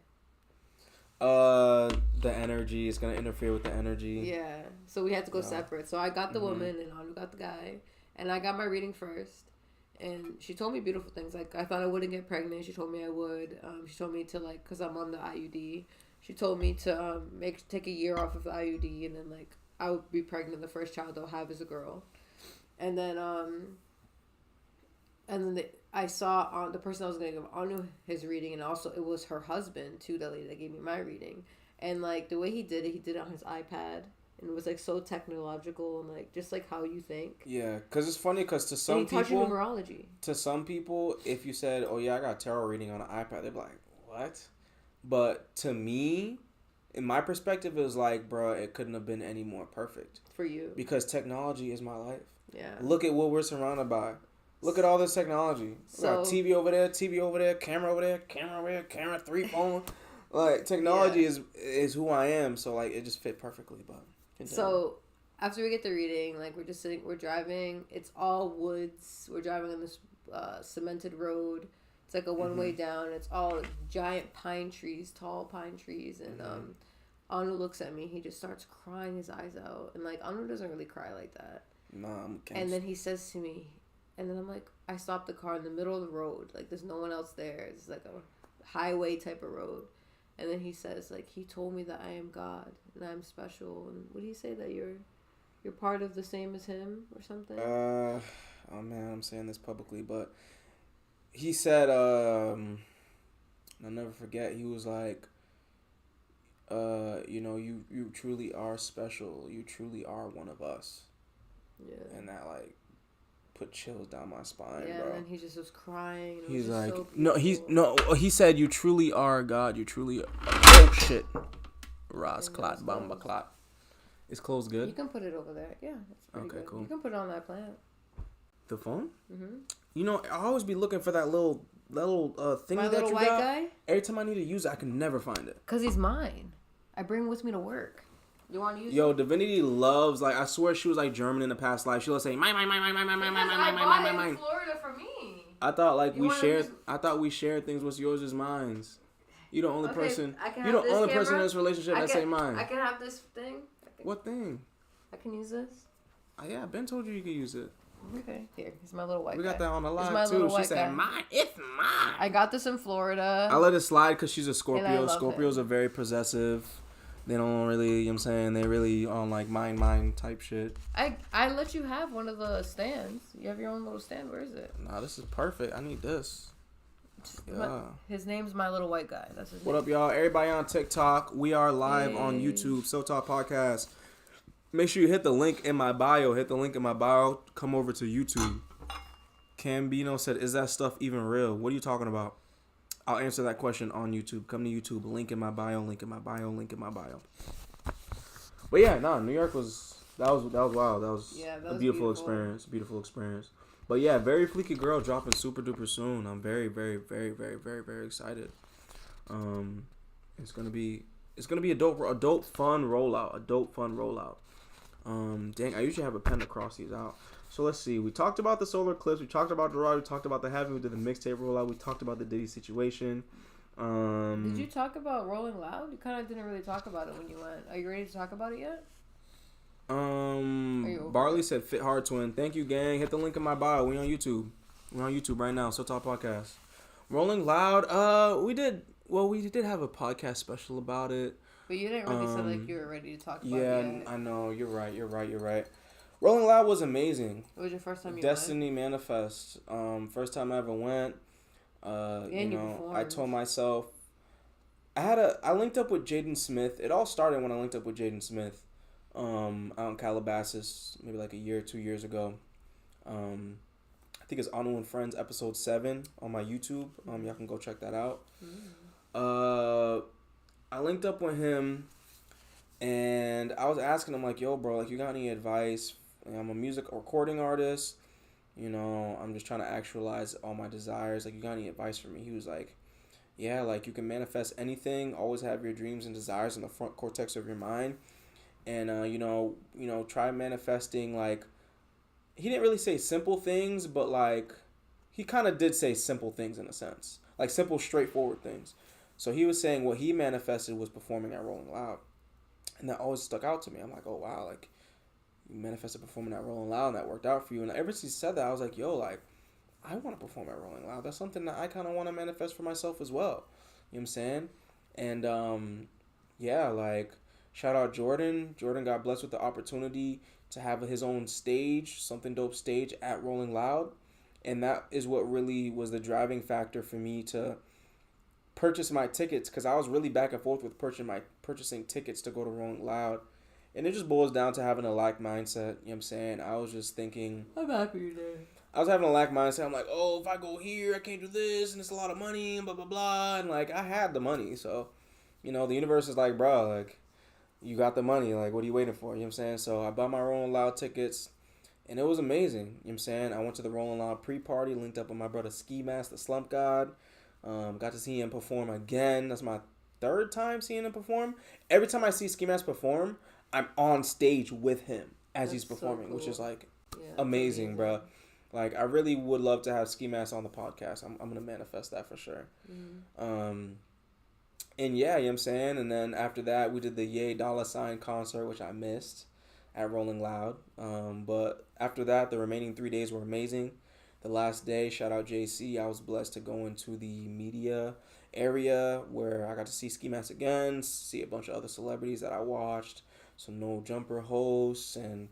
[SPEAKER 1] The energy is going to interfere with the energy.
[SPEAKER 2] Yeah. So we had to go separate. So I got the woman, and Anu got the guy, and I got my reading first. And she told me beautiful things. Like, I thought I wouldn't get pregnant. She told me I would. She told me to, like, because I'm on the IUD. She told me to take a year off of the IUD, and then, like, I would be pregnant. The first child I'll have is a girl. And then, I saw the person I was going to give Anu his reading, and also it was her husband, too, the lady that gave me my reading. And, like, the way he did it on his iPad. And it was, like, so technological and, like, just, like, how you think.
[SPEAKER 1] Yeah, because it's funny because to some people...
[SPEAKER 2] numerology.
[SPEAKER 1] To some people, if you said, oh, yeah, I got a tarot reading on an iPad, they'd be like, what? But to me, in my perspective, it was like, bro, it couldn't have been any more perfect.
[SPEAKER 2] For you.
[SPEAKER 1] Because technology is my life.
[SPEAKER 2] Yeah.
[SPEAKER 1] Look at what we're surrounded by. Look at all this technology. We got TV over there, camera over there, camera, 3 phone. Like, technology is who I am, so, like, it just fit perfectly, but...
[SPEAKER 2] So, after we get the reading, like, we're driving. It's all woods. We're driving on this cemented road. It's like a one-way down. It's all giant pine trees, tall pine trees. And Anu looks at me. He just starts crying his eyes out. And, like, Anu doesn't really cry like that.
[SPEAKER 1] Nah, I'm cancer.
[SPEAKER 2] And then he says to me, and then I'm like, I stopped the car in the middle of the road. Like, there's no one else there. It's like a highway type of road. And then he says, like, he told me that I am God and I'm special. And what did he say, that you're part of the same as him or something?
[SPEAKER 1] Oh man, I'm saying this publicly, but he said, I'll never forget. He was like, you truly are special. You truly are one of us. Yeah. And that, like, put chills down my spine,
[SPEAKER 2] yeah,
[SPEAKER 1] bro.
[SPEAKER 2] And then he just was crying.
[SPEAKER 1] He's
[SPEAKER 2] was
[SPEAKER 1] like, he said, you truly are God. You truly are. Oh, shit. Ras clot, bamba clot. Is closed good?
[SPEAKER 2] You can put it over there. Yeah, that's pretty good. Cool. You can put it on that plant.
[SPEAKER 1] The phone? Mm-hmm. You know, I always be looking for that little thing that you
[SPEAKER 2] white
[SPEAKER 1] got.
[SPEAKER 2] Guy?
[SPEAKER 1] Every time I need to use it, I can never find it.
[SPEAKER 2] Because he's mine. I bring him with me to work. You want to use
[SPEAKER 1] it? Divinity loves, like, I swear she was, like, German in the past life. She was saying, mine.
[SPEAKER 2] In Florida for me.
[SPEAKER 1] I thought, like, I thought we shared things. What's yours is mine. You the only person. You the only person in this relationship that say mine.
[SPEAKER 2] I can have this thing.
[SPEAKER 1] What thing?
[SPEAKER 2] I can use this.
[SPEAKER 1] Yeah, Ben told you could use it.
[SPEAKER 2] Okay, here. He's my little white guy.
[SPEAKER 1] We got that on the live, too. She said, mine. It's mine.
[SPEAKER 2] I got this in Florida.
[SPEAKER 1] I let it slide because she's a Scorpio. Scorpios are very possessive. They don't really, you know what I'm saying, they really on, like, mine type shit.
[SPEAKER 2] I let you have one of the stands. You have your own little stand. Where is it?
[SPEAKER 1] Nah, this is perfect. I need this. Yeah.
[SPEAKER 2] His name's My Little White Guy. That's his name.
[SPEAKER 1] What up, y'all? Everybody on TikTok. We are live on YouTube. So Talk Podcast. Make sure you hit the link in my bio. Come over to YouTube. Cambino said, is that stuff even real? What are you talking about? I'll answer that question on YouTube. Come to YouTube. Link in my bio. But yeah, New York was wild. That was a beautiful experience. But yeah, very fleeky girl dropping super duper soon. I'm very, very, very, very, very, very excited. It's gonna be a dope fun rollout. Dang, I usually have a pen to cross these out. So let's see. We talked about the solar eclipse. We talked about Gerard. We talked about the Heaven. We did the mixtape rollout. We talked about the Diddy situation.
[SPEAKER 2] Did you talk about Rolling Loud? You kind of didn't really talk about it when you went. Are you ready to talk about it yet?
[SPEAKER 1] Barley said Fit Hard Twin. Thank you, gang. Hit the link in my bio. We on YouTube. We're on YouTube right now. So Talk Podcast. Rolling Loud. We did have a podcast special about it.
[SPEAKER 2] But you didn't really sound like you were ready to talk about it.
[SPEAKER 1] Yeah, I know. You're right. Rolling Loud was amazing.
[SPEAKER 2] It was your first time you
[SPEAKER 1] Destiny went? Manifest. First time I ever went. I told myself I linked up with Jaden Smith. It all started when I linked up with Jaden Smith. out in Calabasas, maybe like a year, 2 years ago. I think it's Anu and Friends episode 7 on my YouTube. Y'all can go check that out. I linked up with him, and I was asking him like, "Yo, bro, like, you got any advice? I'm a music recording artist. You know, I'm just trying to actualize all my desires. Like, you got any advice for me?" He was like, "Yeah, like, you can manifest anything. Always have your dreams and desires in the front cortex of your mind, and try manifesting, like." He didn't really say simple things, but like he kind of did say simple things in a sense, like simple, straightforward things. So he was saying what he manifested was performing at Rolling Loud, and that always stuck out to me. I'm like, oh wow, like you manifested performing at Rolling Loud, and that worked out for you. And ever since he said that, I was like, yo, like I want to perform at Rolling Loud. That's something that I kind of want to manifest for myself as well. You know what I'm saying? And yeah, like shout out Jordan. Jordan got blessed with the opportunity to have his own stage, something dope stage at Rolling Loud. And that is what really was the driving factor for me to purchase my tickets, because I was really back and forth with purchasing tickets to go to Rolling Loud. And it just boils down to having a lack mindset, you know what I'm saying? I was just thinking,
[SPEAKER 2] I'm happy you're there.
[SPEAKER 1] I was having a lack mindset. I'm like, oh, if I go here, I can't do this, and it's a lot of money, and blah, blah, blah. And like, I had the money, so, the universe is like, bro, like, you got the money, like, what are you waiting for? You know what I'm saying? So I bought my Rolling Loud tickets, and it was amazing. You know what I'm saying? I went to the Rolling Loud pre-party, linked up with my brother Ski Mask, the Slump God. Got to see him perform again. That's my 3rd time seeing him perform. Every time I see Ski Mask perform, I'm on stage with him as he's performing, so cool. Which is like amazing, bro. Like, I really would love to have Ski Mask on the podcast. I'm going to manifest that for sure. And yeah, you know what I'm saying? And then after that, we did the Ye $sign concert, which I missed at Rolling Loud. But after that, the remaining 3 days were amazing. The last day, shout out JC, I was blessed to go into the media area where I got to see Ski Mask again, see a bunch of other celebrities that I watched, some No Jumper hosts, and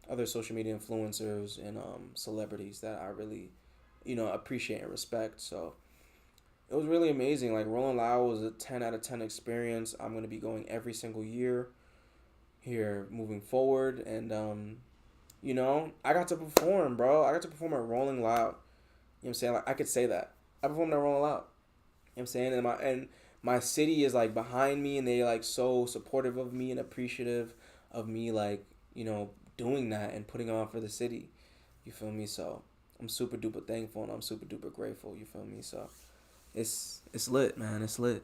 [SPEAKER 1] other social media influencers and celebrities that I really, appreciate and respect. So it was really amazing. Like, Rolling Loud was a 10 out of 10 experience. I'm going to be going every single year here moving forward. And, I got to perform, bro. I got to perform at Rolling Loud. You know what I'm saying? Like, I could say that. I performed at Rolling Loud. You know what I'm saying? And my city is, like, behind me, and they, like, so supportive of me and appreciative of me, like, doing that and putting on for the city. You feel me? So I'm super duper thankful, and I'm super duper grateful. You feel me? So it's lit, man. It's lit.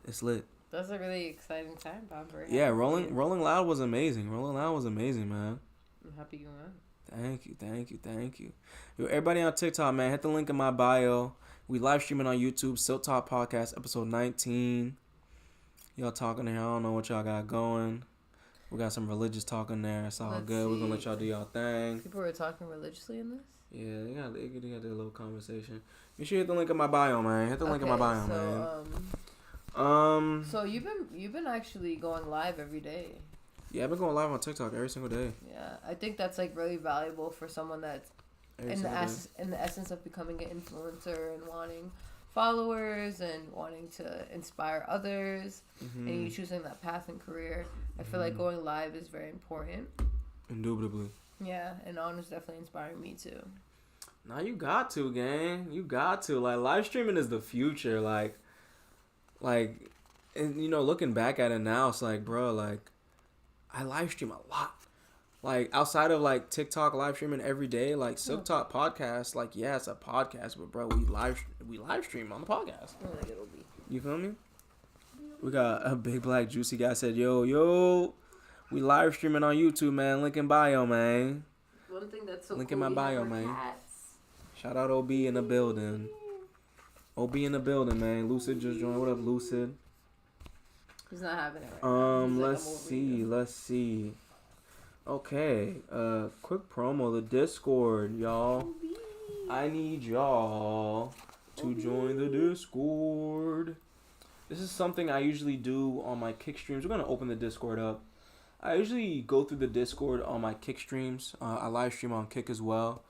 [SPEAKER 2] That's a really exciting time, Bob.
[SPEAKER 1] Yeah, Rolling Loud was amazing. Rolling Loud was amazing, man.
[SPEAKER 2] I'm happy you went.
[SPEAKER 1] Thank you. Yo, everybody on TikTok, man, hit the link in my bio. We live streaming on YouTube, Silk Talk Podcast, episode 19. Y'all talking here. I don't know what y'all got going. We got some religious talk in there. It's all good. We're gonna let y'all do y'all thing.
[SPEAKER 2] People were talking religiously in this?
[SPEAKER 1] Yeah, they got their little conversation. You should hit the link in my bio, man. Hit the link in my bio, man.
[SPEAKER 2] So you've been actually going live every day.
[SPEAKER 1] Yeah, I've been going live on TikTok every single day.
[SPEAKER 2] Yeah, I think that's like really valuable for someone that's in the essence of becoming an influencer and wanting followers and wanting to inspire others, and you choosing that path and career. I feel like going live is very important.
[SPEAKER 1] Indubitably. Yeah,
[SPEAKER 2] and On is definitely inspiring me too.
[SPEAKER 1] Now you got to, gang. You got to. Like, live streaming is the future. Like, and looking back at it now, it's like, bro, like, I live stream a lot. Like, outside of, like, TikTok live streaming every day, like, Silk Talk Podcast, like, yeah, it's a podcast, but, bro, we live stream on the podcast.
[SPEAKER 2] I think it'll be.
[SPEAKER 1] You feel me? We got a big black juicy guy said, yo, we live streaming on YouTube, man. Link in bio, man.
[SPEAKER 2] One thing that's so
[SPEAKER 1] link
[SPEAKER 2] cool,
[SPEAKER 1] in my bio, man. Hats. Shout out OB in the building. OB in the building, man. Lucid just joined. What up, Lucid?
[SPEAKER 2] He's not having it right now.
[SPEAKER 1] Let's see. Okay, quick promo, the Discord, y'all. I need y'all to join the Discord. This is something I usually do on my kick streams. We're going to open the Discord up. I usually go through the Discord on my kick streams. I live stream on Kick as well.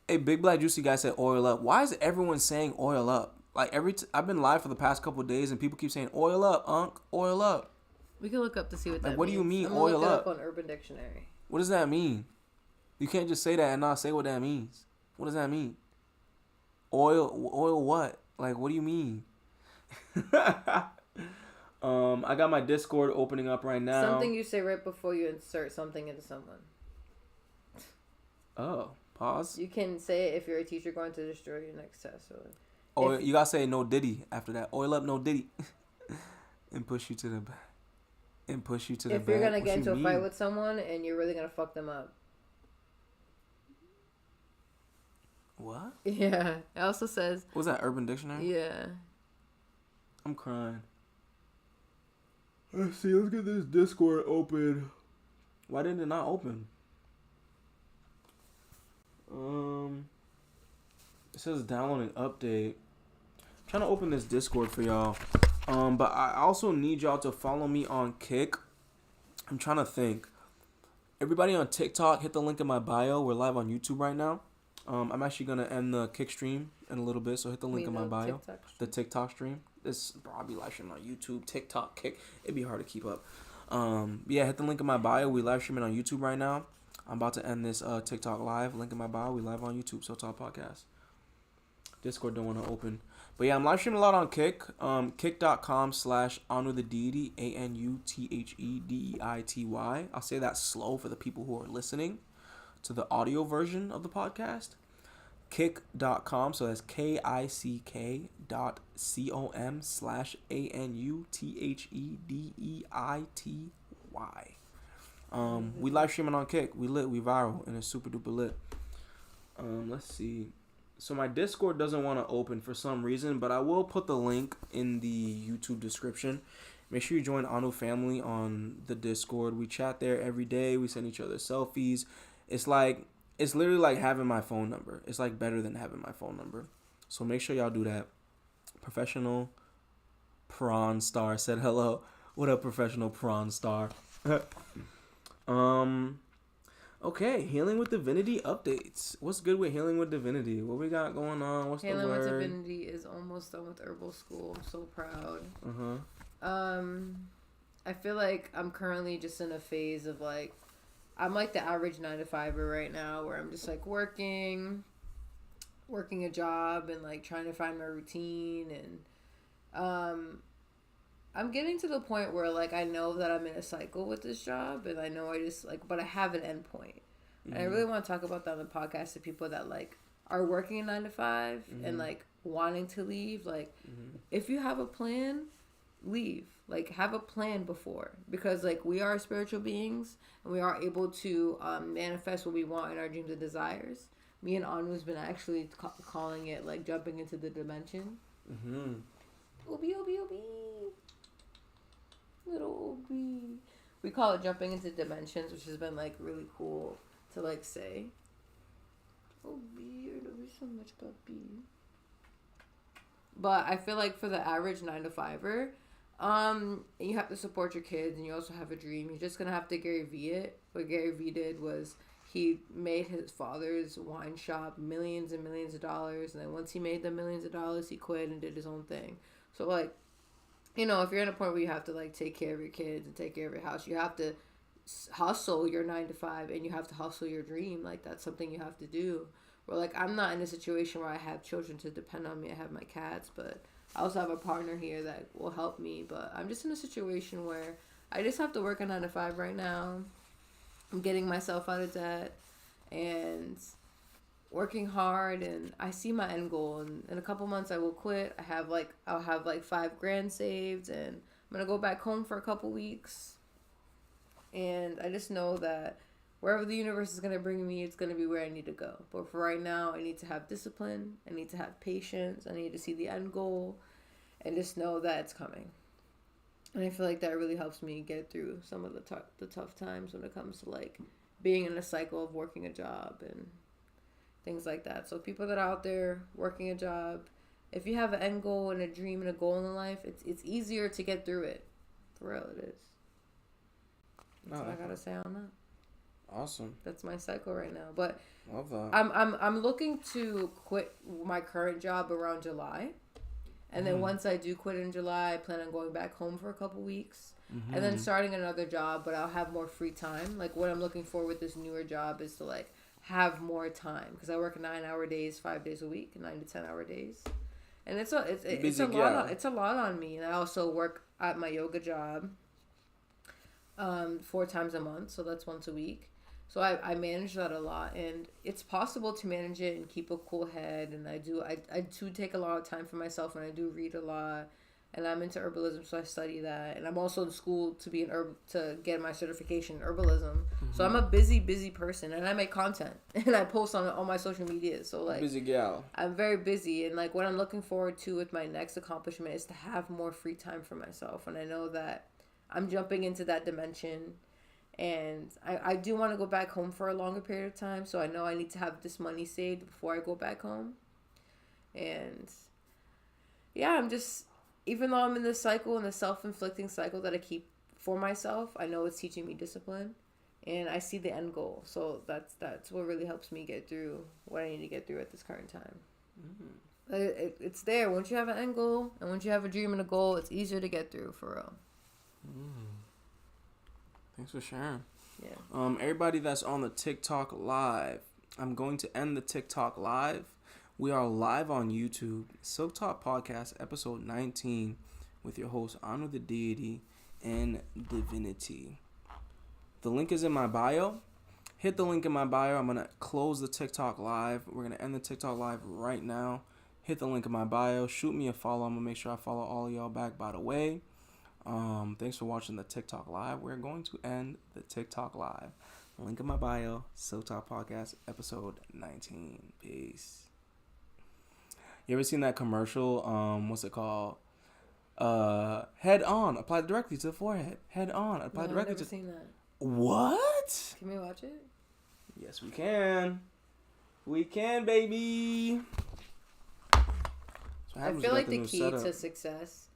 [SPEAKER 1] Hey, Big Black Juicy guy said oil up. Why is everyone saying oil up? Like, I've been live for the past couple of days, and people keep saying, oil up, Unc, oil up.
[SPEAKER 2] We can look up to see what that means.
[SPEAKER 1] What do you mean,
[SPEAKER 2] I'm
[SPEAKER 1] oil
[SPEAKER 2] look
[SPEAKER 1] up?
[SPEAKER 2] It up on Urban Dictionary.
[SPEAKER 1] What does that mean? You can't just say that and not say what that means. What does that mean? Oil what? Like, what do you mean? I got my Discord opening up right now.
[SPEAKER 2] Something you say right before you insert something into someone.
[SPEAKER 1] Oh, pause.
[SPEAKER 2] You can say it if you're a teacher going to destroy your next test.
[SPEAKER 1] Or you gotta say no diddy after that. Oil up, no diddy, and push you to the back.
[SPEAKER 2] If you're gonna get into a fight with someone and you're really gonna fuck them up.
[SPEAKER 1] What?
[SPEAKER 2] Yeah. It also says.
[SPEAKER 1] Was that Urban Dictionary?
[SPEAKER 2] Yeah.
[SPEAKER 1] I'm crying. Let's get this Discord open. Why didn't it not open? It says downloading update. I'm trying to open this Discord for y'all. But I also need y'all to follow me on Kick. I'm trying to think. Everybody on TikTok, hit the link in my bio. We're live on YouTube right now. I'm actually gonna end the Kick stream in a little bit, so hit the link in my bio. The TikTok stream. This probably live streaming on YouTube, TikTok, Kick. It'd be hard to keep up. Yeah, hit the link in my bio. We live streaming on YouTube right now. I'm about to end this TikTok live. Link in my bio. We live on YouTube. So Talk Podcast. Discord don't want to open. But yeah, I'm live streaming a lot on Kick. Kick.com/AnuTheDeity. ANUTHEDEITY. I'll say that slow for the people who are listening to the audio version of the podcast. Kick.com. So that's KICK.COM/ANUTHEDEITY. We live streaming on Kick. We lit. We viral. And it's super duper lit. Let's see. So my Discord doesn't want to open for some reason, but I will put the link in the YouTube description. Make sure you join Anu Family on the Discord. We chat there every day. We send each other selfies. It's literally like having my phone number. It's like better than having my phone number. So make sure y'all do that. Professional Prawn Star said hello. What up, Professional Prawn Star? Okay, Healing with Divinity updates. What's good with Healing with Divinity? What we got going on? What's
[SPEAKER 2] Healing
[SPEAKER 1] the word?
[SPEAKER 2] with Divinity is almost done with herbal school. I'm so proud. I feel like I'm currently just in a phase of like, I'm like the average 9-to-5er right now, where I'm just like working a job and like trying to find my routine, and I'm getting to the point where, like, I know that I'm in a cycle with this job, and I know I just, like, but I have an end point. Mm-hmm. And I really want to talk about that on the podcast to people that, like, are working a 9-to-5 mm-hmm. and, like, wanting to leave. Like, mm-hmm. if you have a plan, leave. Like, have a plan before. Because, like, we are spiritual beings, and we are able to manifest what we want in our dreams and desires. Me and Anu's been actually calling it, like, jumping into the dimension. Mm-hmm. Obi. Little OB. We call it jumping into dimensions, which has been like really cool to like say. OB, I love you so much, puppy. But I feel like for the average 9-to-5er, you have to support your kids, and you also have a dream. You're just gonna have to Gary V it. What Gary V did was he made his father's wine shop millions and millions of dollars, and then once he made the millions of dollars, he quit and did his own thing. So like, you know, if you're in a point where you have to, like, take care of your kids and take care of your house, you have to hustle your 9-to-5 and you have to hustle your dream. Like, that's something you have to do. Where, like, I'm not in a situation where I have children to depend on me. I have my cats, but I also have a partner here that will help me. But I'm just in a situation where I just have to work a 9-to-5 right now. I'm getting myself out of debt and working hard, and I see my end goal, and in a couple months I will quit. I'll have like $5,000 saved, and I'm gonna go back home for a couple weeks, and I just know that wherever the universe is gonna bring me, it's gonna be where I need to go. But for right now, I need to have discipline, I need to have patience, I need to see the end goal, and just know that it's coming. And I feel like that really helps me get through some of the tough times when it comes to like being in a cycle of working a job and things like that. So people that are out there working a job, if you have an end goal and a dream and a goal in life, it's easier to get through it. For real, it is. That's what I gotta say on that.
[SPEAKER 1] Awesome.
[SPEAKER 2] That's my cycle right now. But
[SPEAKER 1] love that.
[SPEAKER 2] I'm looking to quit my current job around July, And then once I do quit in July, I plan on going back home for a couple weeks. And then starting another job, but I'll have more free time. Like, what I'm looking for with this newer job is to, like, have more time. Because I work 9-hour days, 5 days a week, 9 to 10-hour days. And it's a lot on me. And I also work at my yoga job 4 times a month. So that's once a week. So I manage that a lot. And it's possible to manage it and keep a cool head. And I do take a lot of time for myself, and I do read a lot. And I'm into herbalism, so I study that. And I'm also in school to get my certification in herbalism. So I'm a busy person, and I make content and I post on all my social media. So like,
[SPEAKER 1] busy gal.
[SPEAKER 2] I'm very busy, and like what I'm looking forward to with my next accomplishment is to have more free time for myself. And I know that I'm jumping into that dimension, and I do want to go back home for a longer period of time. So I know I need to have this money saved before I go back home. And yeah, I'm just. Even though I'm in this cycle, in the self-inflicting cycle that I keep for myself, I know it's teaching me discipline, and I see the end goal. So that's what really helps me get through what I need to get through at this current time. It's there. Once you have an end goal, and once you have a dream and a goal, it's easier to get through, for real.
[SPEAKER 1] Thanks for sharing.
[SPEAKER 2] Yeah.
[SPEAKER 1] Everybody that's on the TikTok live, I'm going to end the TikTok live. We are live on YouTube, Silk Talk Podcast, episode 19, with your host, On with the Deity and Divinity. The link is in my bio. Hit the link in my bio. I'm going to close the TikTok live. We're going to end the TikTok live right now. Hit the link in my bio. Shoot me a follow. I'm going to make sure I follow all of y'all back, by the way. Thanks for watching the TikTok live. We're going to end the TikTok live. Link in my bio, Silk Talk Podcast, episode 19. Peace. You ever seen that commercial? What's it called? Head on, apply directly to the forehead. Head on, apply directly to.
[SPEAKER 2] I've never seen that.
[SPEAKER 1] What?
[SPEAKER 2] Can we watch it?
[SPEAKER 1] Yes, we can. We can, baby.
[SPEAKER 2] I feel like the key to success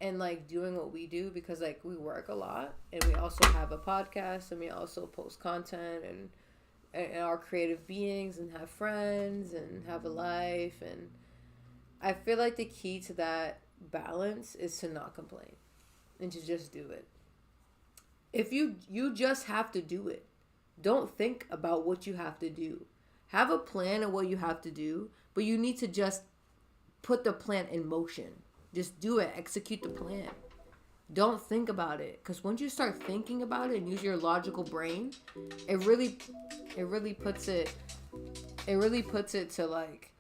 [SPEAKER 2] and like doing what we do, because like we work a lot and we also have a podcast and we also post content and are creative beings and have friends and have a life, and I feel like the key to that balance is to not complain and to just do it. If you just have to do it. Don't think about what you have to do. Have a plan of what you have to do, but you need to just put the plan in motion. Just do it. Execute the plan. Don't think about it, because once you start thinking about it and use your logical brain, it really puts it to like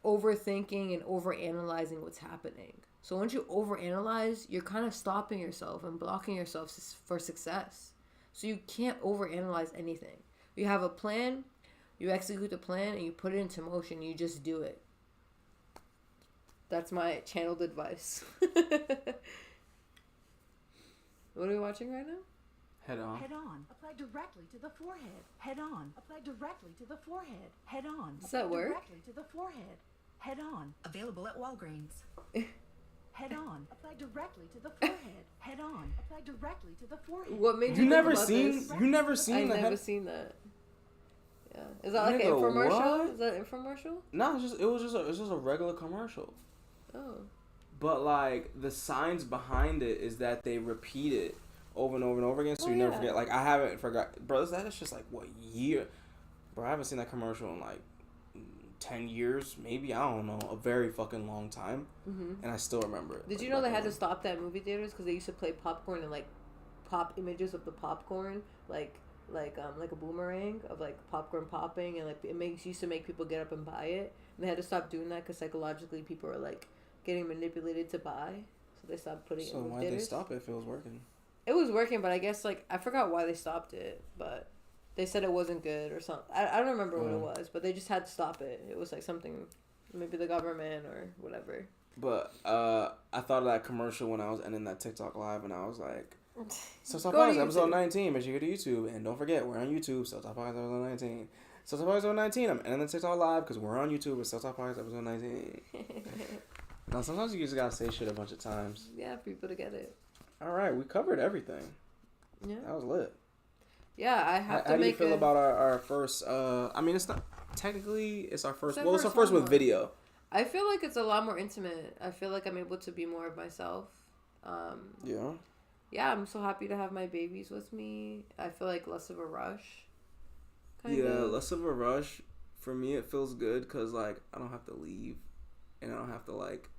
[SPEAKER 2] overthinking and overanalyzing what's happening. So once you overanalyze, you're kind of stopping yourself and blocking yourself for success. So you can't overanalyze anything. You have a plan, you execute the plan, and you put it into motion. You just do it. That's my channeled advice. What are we watching right now?
[SPEAKER 1] Head on.
[SPEAKER 5] Head on. Apply directly to the forehead. Head on. Apply directly to the forehead. Head on.
[SPEAKER 2] Does that work?
[SPEAKER 5] Directly to the forehead. Head on. Available at Walgreens. Head on. Apply directly to the forehead. Head on. Apply directly to the forehead.
[SPEAKER 2] What made you
[SPEAKER 1] never
[SPEAKER 2] think about
[SPEAKER 1] seen?
[SPEAKER 2] this?
[SPEAKER 1] You never seen?
[SPEAKER 2] I've
[SPEAKER 1] the
[SPEAKER 2] never seen that. Yeah. Is that like an infomercial?
[SPEAKER 1] What?
[SPEAKER 2] Is that an infomercial?
[SPEAKER 1] No, it was just a regular commercial.
[SPEAKER 2] Oh.
[SPEAKER 1] But like the signs behind it is that they repeat it over and over and over again, so you never forget. Like I haven't forgot, bro. That's just like what year, bro? I haven't seen that commercial in like 10 years, maybe. I don't know, a very fucking long time, and I still remember it.
[SPEAKER 2] Did you know they had to stop that movie theaters because they used to play popcorn and like pop images of the popcorn, like a boomerang of like popcorn popping, and like it used to make people get up and buy it. And they had to stop doing that because psychologically people were like getting manipulated to buy, so they stopped putting it in movie theaters. So why did they stop it if it was working? It was working, but I guess like I forgot why they stopped it, but they said it wasn't good or something. I don't remember what it was, but they just had to stop it. It was like something, maybe the government or whatever. But I thought of that commercial when I was ending that TikTok live, and I was like, So Talk Podcast episode 19. Make sure you go to YouTube, and don't forget we're on YouTube. So Talk Podcast episode 19. So Talk Podcast episode 19. I'm ending the TikTok live because we're on YouTube. It's So Talk Podcast episode 19. Now sometimes you just gotta say shit a bunch of times. Yeah, for people to get it. All right, we covered everything. Yeah, that was lit. Yeah, I have to make. How do you feel about our first? I mean, it's not technically it's our first. Well, it's our first with video. I feel like it's a lot more intimate. I feel like I'm able to be more of myself.
[SPEAKER 1] Yeah.
[SPEAKER 2] Yeah, I'm so happy to have my babies with me. I feel like less of a rush.
[SPEAKER 1] Less of a rush. For me, it feels good because, like, I don't have to leave. And I don't have to, like,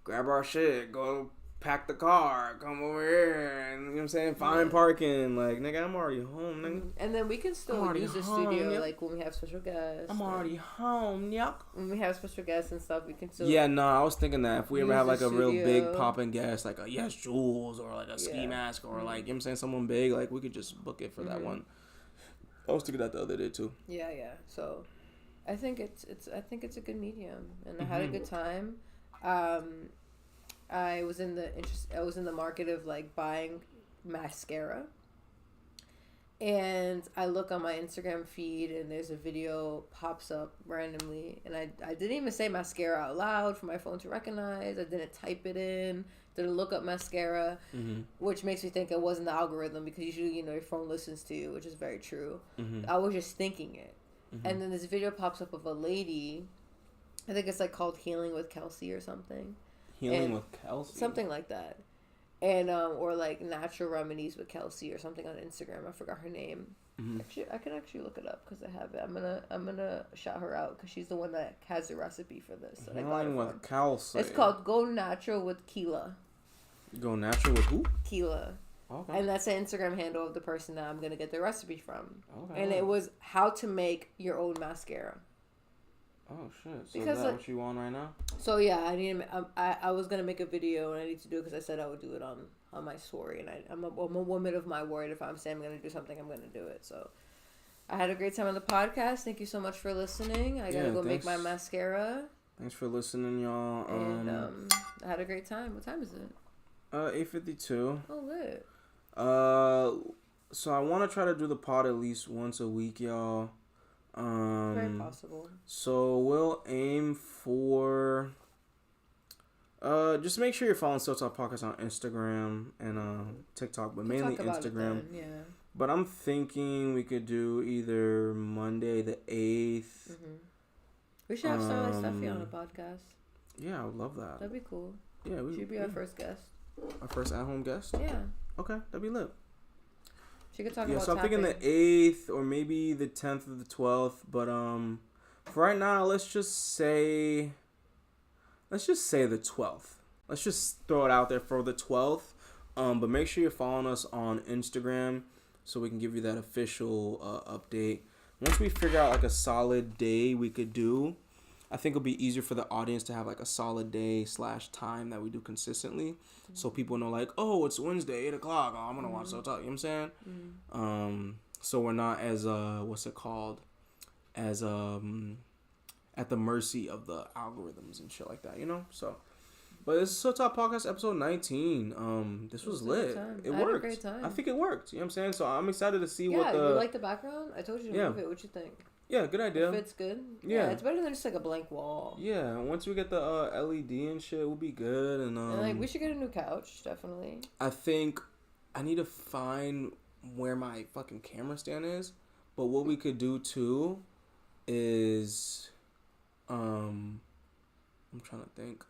[SPEAKER 1] grab our shit, go pack the car, come over here, and, you know what I'm saying, find parking. Like, nigga, I'm already home, nigga.
[SPEAKER 2] And then we can still use the studio, like, when we have special guests.
[SPEAKER 1] I'm already home, yuck.
[SPEAKER 2] When we have special guests and stuff, we can still...
[SPEAKER 1] Yeah, no, I was thinking that if we ever have, like, a real big poppin' guest, like a Yes Jules or, like, a Ski Mask or, like, you know what I'm saying, someone big, like, we could just book it for that one. I was thinking that the other day, too.
[SPEAKER 2] Yeah. So, I think it's a good medium, and I had a good time. I was in the market of, like, buying mascara, and I look on my Instagram feed and there's a video pops up randomly, and I didn't even say mascara out loud for my phone to recognize. I didn't type it in, didn't look up mascara, which makes me think it wasn't the algorithm, because usually, you know, your phone listens to you, which is very true. I was just thinking it. And then this video pops up of a lady, I think it's, like, called Healing with Kelsey or something.
[SPEAKER 1] Healing with Kelsey? Something
[SPEAKER 2] like that. And, or, like, Natural Remedies with Kelsey or something on Instagram. I forgot her name. Actually, I can actually look it up because I have it. I'm gonna shout her out because she's the one that has the recipe for this.
[SPEAKER 1] Healing with Kelsey.
[SPEAKER 2] It's called Go Natural with Keela.
[SPEAKER 1] Go Natural with who?
[SPEAKER 2] Keela.
[SPEAKER 1] Okay.
[SPEAKER 2] And that's the Instagram handle of the person that I'm going to get the recipe from. Okay. And it was how to make your own mascara.
[SPEAKER 1] Oh, shit. So because, is that, like, what you want right now?
[SPEAKER 2] So, yeah, I was going to make a video, and I need to do it because I said I would do it on my story. And I'm a woman of my word. If I'm saying I'm going to do something, I'm going to do it. So, I had a great time on the podcast. Thank you so much for listening. I got to go make my mascara.
[SPEAKER 1] Thanks for listening, y'all.
[SPEAKER 2] And I had a great time. What time is it?
[SPEAKER 1] 8:52.
[SPEAKER 2] Oh, lit.
[SPEAKER 1] So I want to try to do the pod at least once a week, y'all.
[SPEAKER 2] Very possible.
[SPEAKER 1] So we'll aim for... just make sure you're following Still Talk Podcast on Instagram and TikTok, but mainly Instagram.
[SPEAKER 2] Yeah.
[SPEAKER 1] But I'm thinking we could do either Monday the 8th.
[SPEAKER 2] We should have Starlight Steffi on the podcast.
[SPEAKER 1] Yeah, I would love that.
[SPEAKER 2] That'd be cool.
[SPEAKER 1] Yeah,
[SPEAKER 2] she'd be our first guest.
[SPEAKER 1] Our first at-home guest?
[SPEAKER 2] Yeah.
[SPEAKER 1] Okay, that'd be lit.
[SPEAKER 2] She could talk about
[SPEAKER 1] so I'm thinking the 8th or maybe the 10th or the 12th. But for right now, let's just say the 12th. Let's just throw it out there for the 12th. But make sure you're following us on Instagram so we can give you that official update. Once we figure out, like, a solid day we could do, I think it'll be easier for the audience to have, like, a solid day / time that we do consistently. So people know, like, oh, it's Wednesday, 8 o'clock. Oh, I'm going to watch So Talk. You know what I'm saying? So we're not as, as, at the mercy of the algorithms and shit like that, you know? So, but this is So Talk Podcast episode 19. This was lit. It worked. Had a great time. I think it worked. You know what I'm saying? So I'm excited to see what the...
[SPEAKER 2] Yeah, you like the background? I told you to move it. What you think?
[SPEAKER 1] Yeah, good idea.
[SPEAKER 2] If it's good. Yeah, it's better than just, like, a blank wall.
[SPEAKER 1] Yeah, once we get the LED and shit, we'll be good. And
[SPEAKER 2] like, we should get a new couch, definitely.
[SPEAKER 1] I think I need to find where my fucking camera stand is. But what we could do too is, I'm trying to think.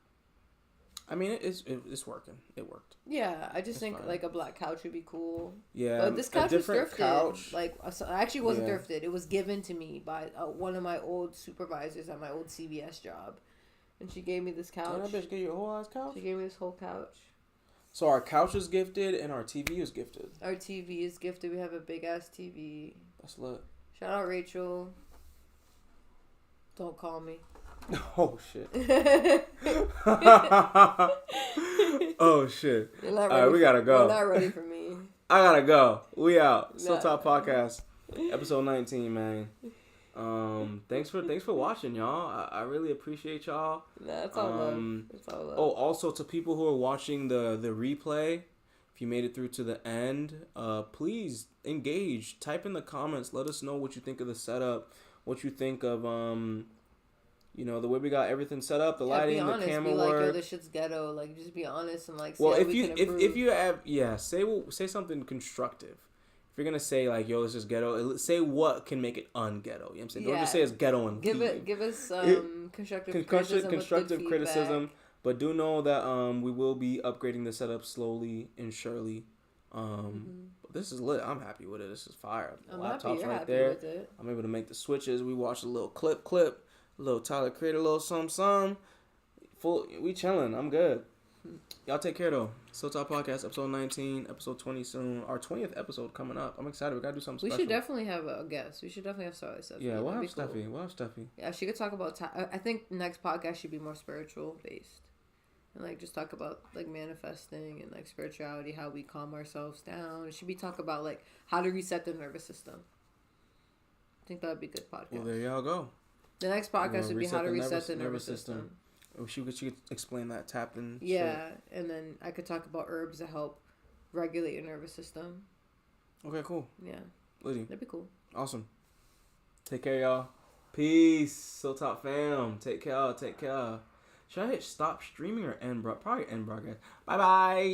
[SPEAKER 1] I mean, it's working. It worked.
[SPEAKER 2] Yeah, I just think fine. Like a black couch would be cool.
[SPEAKER 1] Yeah,
[SPEAKER 2] but this couch was thrifted. Couch. Like, I actually wasn't thrifted. It was given to me by one of my old supervisors at my old CVS job, and she gave me this couch.
[SPEAKER 1] Did that bitch give you a whole ass couch?
[SPEAKER 2] She gave me this whole couch.
[SPEAKER 1] So our couch is gifted and our TV is gifted.
[SPEAKER 2] Our TV is gifted. We have a big ass TV.
[SPEAKER 1] That's lit.
[SPEAKER 2] Shout out Rachel. Don't call me.
[SPEAKER 1] Oh shit. Oh shit. Alright, we gotta go.
[SPEAKER 2] You're not ready for me.
[SPEAKER 1] I gotta go. We out. Still Talk Podcast, episode 19, man. Thanks for watching, y'all. I really appreciate y'all.
[SPEAKER 2] Nah, it's all love. It's all love.
[SPEAKER 1] Oh, also to people who are watching the replay, if you made it through to the end, please engage. Type in the comments. Let us know what you think of the setup. What you think of you know, the way we got everything set up, the lighting, the camera
[SPEAKER 2] work. Be like, yo,
[SPEAKER 1] work.
[SPEAKER 2] this shit's ghetto. Like, just be honest and like.
[SPEAKER 1] Well, if you have say something constructive. if you're gonna say like, yo, it's just ghetto, say what can make it unghetto. You know what I'm saying? Don't just say it's ghetto and
[SPEAKER 2] give us constructive
[SPEAKER 1] criticism. But do know that we will be upgrading the setup slowly and surely. This is lit. I'm happy with it. This is fire. The laptop's right there. I'm able to make the switches. We watched a little clip, a little Tyler Creator, a little some. We chilling. I'm good. Y'all take care though. Still Talk Podcast, episode 19, episode 20 soon. Our 20th episode coming up. I'm excited. We gotta do something special.
[SPEAKER 2] We should definitely have a guest. We should definitely have Starlight Steffi.
[SPEAKER 1] Yeah, we'll have Steffi.
[SPEAKER 2] Yeah, she could talk about. I think next podcast should be more spiritual based, and like just talk about like manifesting and like spirituality, how we calm ourselves down. It should be talk about like how to reset the nervous system. I think that would be a good podcast.
[SPEAKER 1] Well, there y'all go.
[SPEAKER 2] The next podcast would be how to reset the nervous system.
[SPEAKER 1] Oh, she could explain that tapping.
[SPEAKER 2] Yeah, shit. And then I could talk about herbs that help regulate your nervous system.
[SPEAKER 1] Okay, cool.
[SPEAKER 2] Yeah.
[SPEAKER 1] Liddy.
[SPEAKER 2] That'd be cool.
[SPEAKER 1] Awesome. Take care, y'all. Peace. So Top fam. Take care. Should I hit stop streaming or end broadcast? Probably end broadcast. Bye-bye.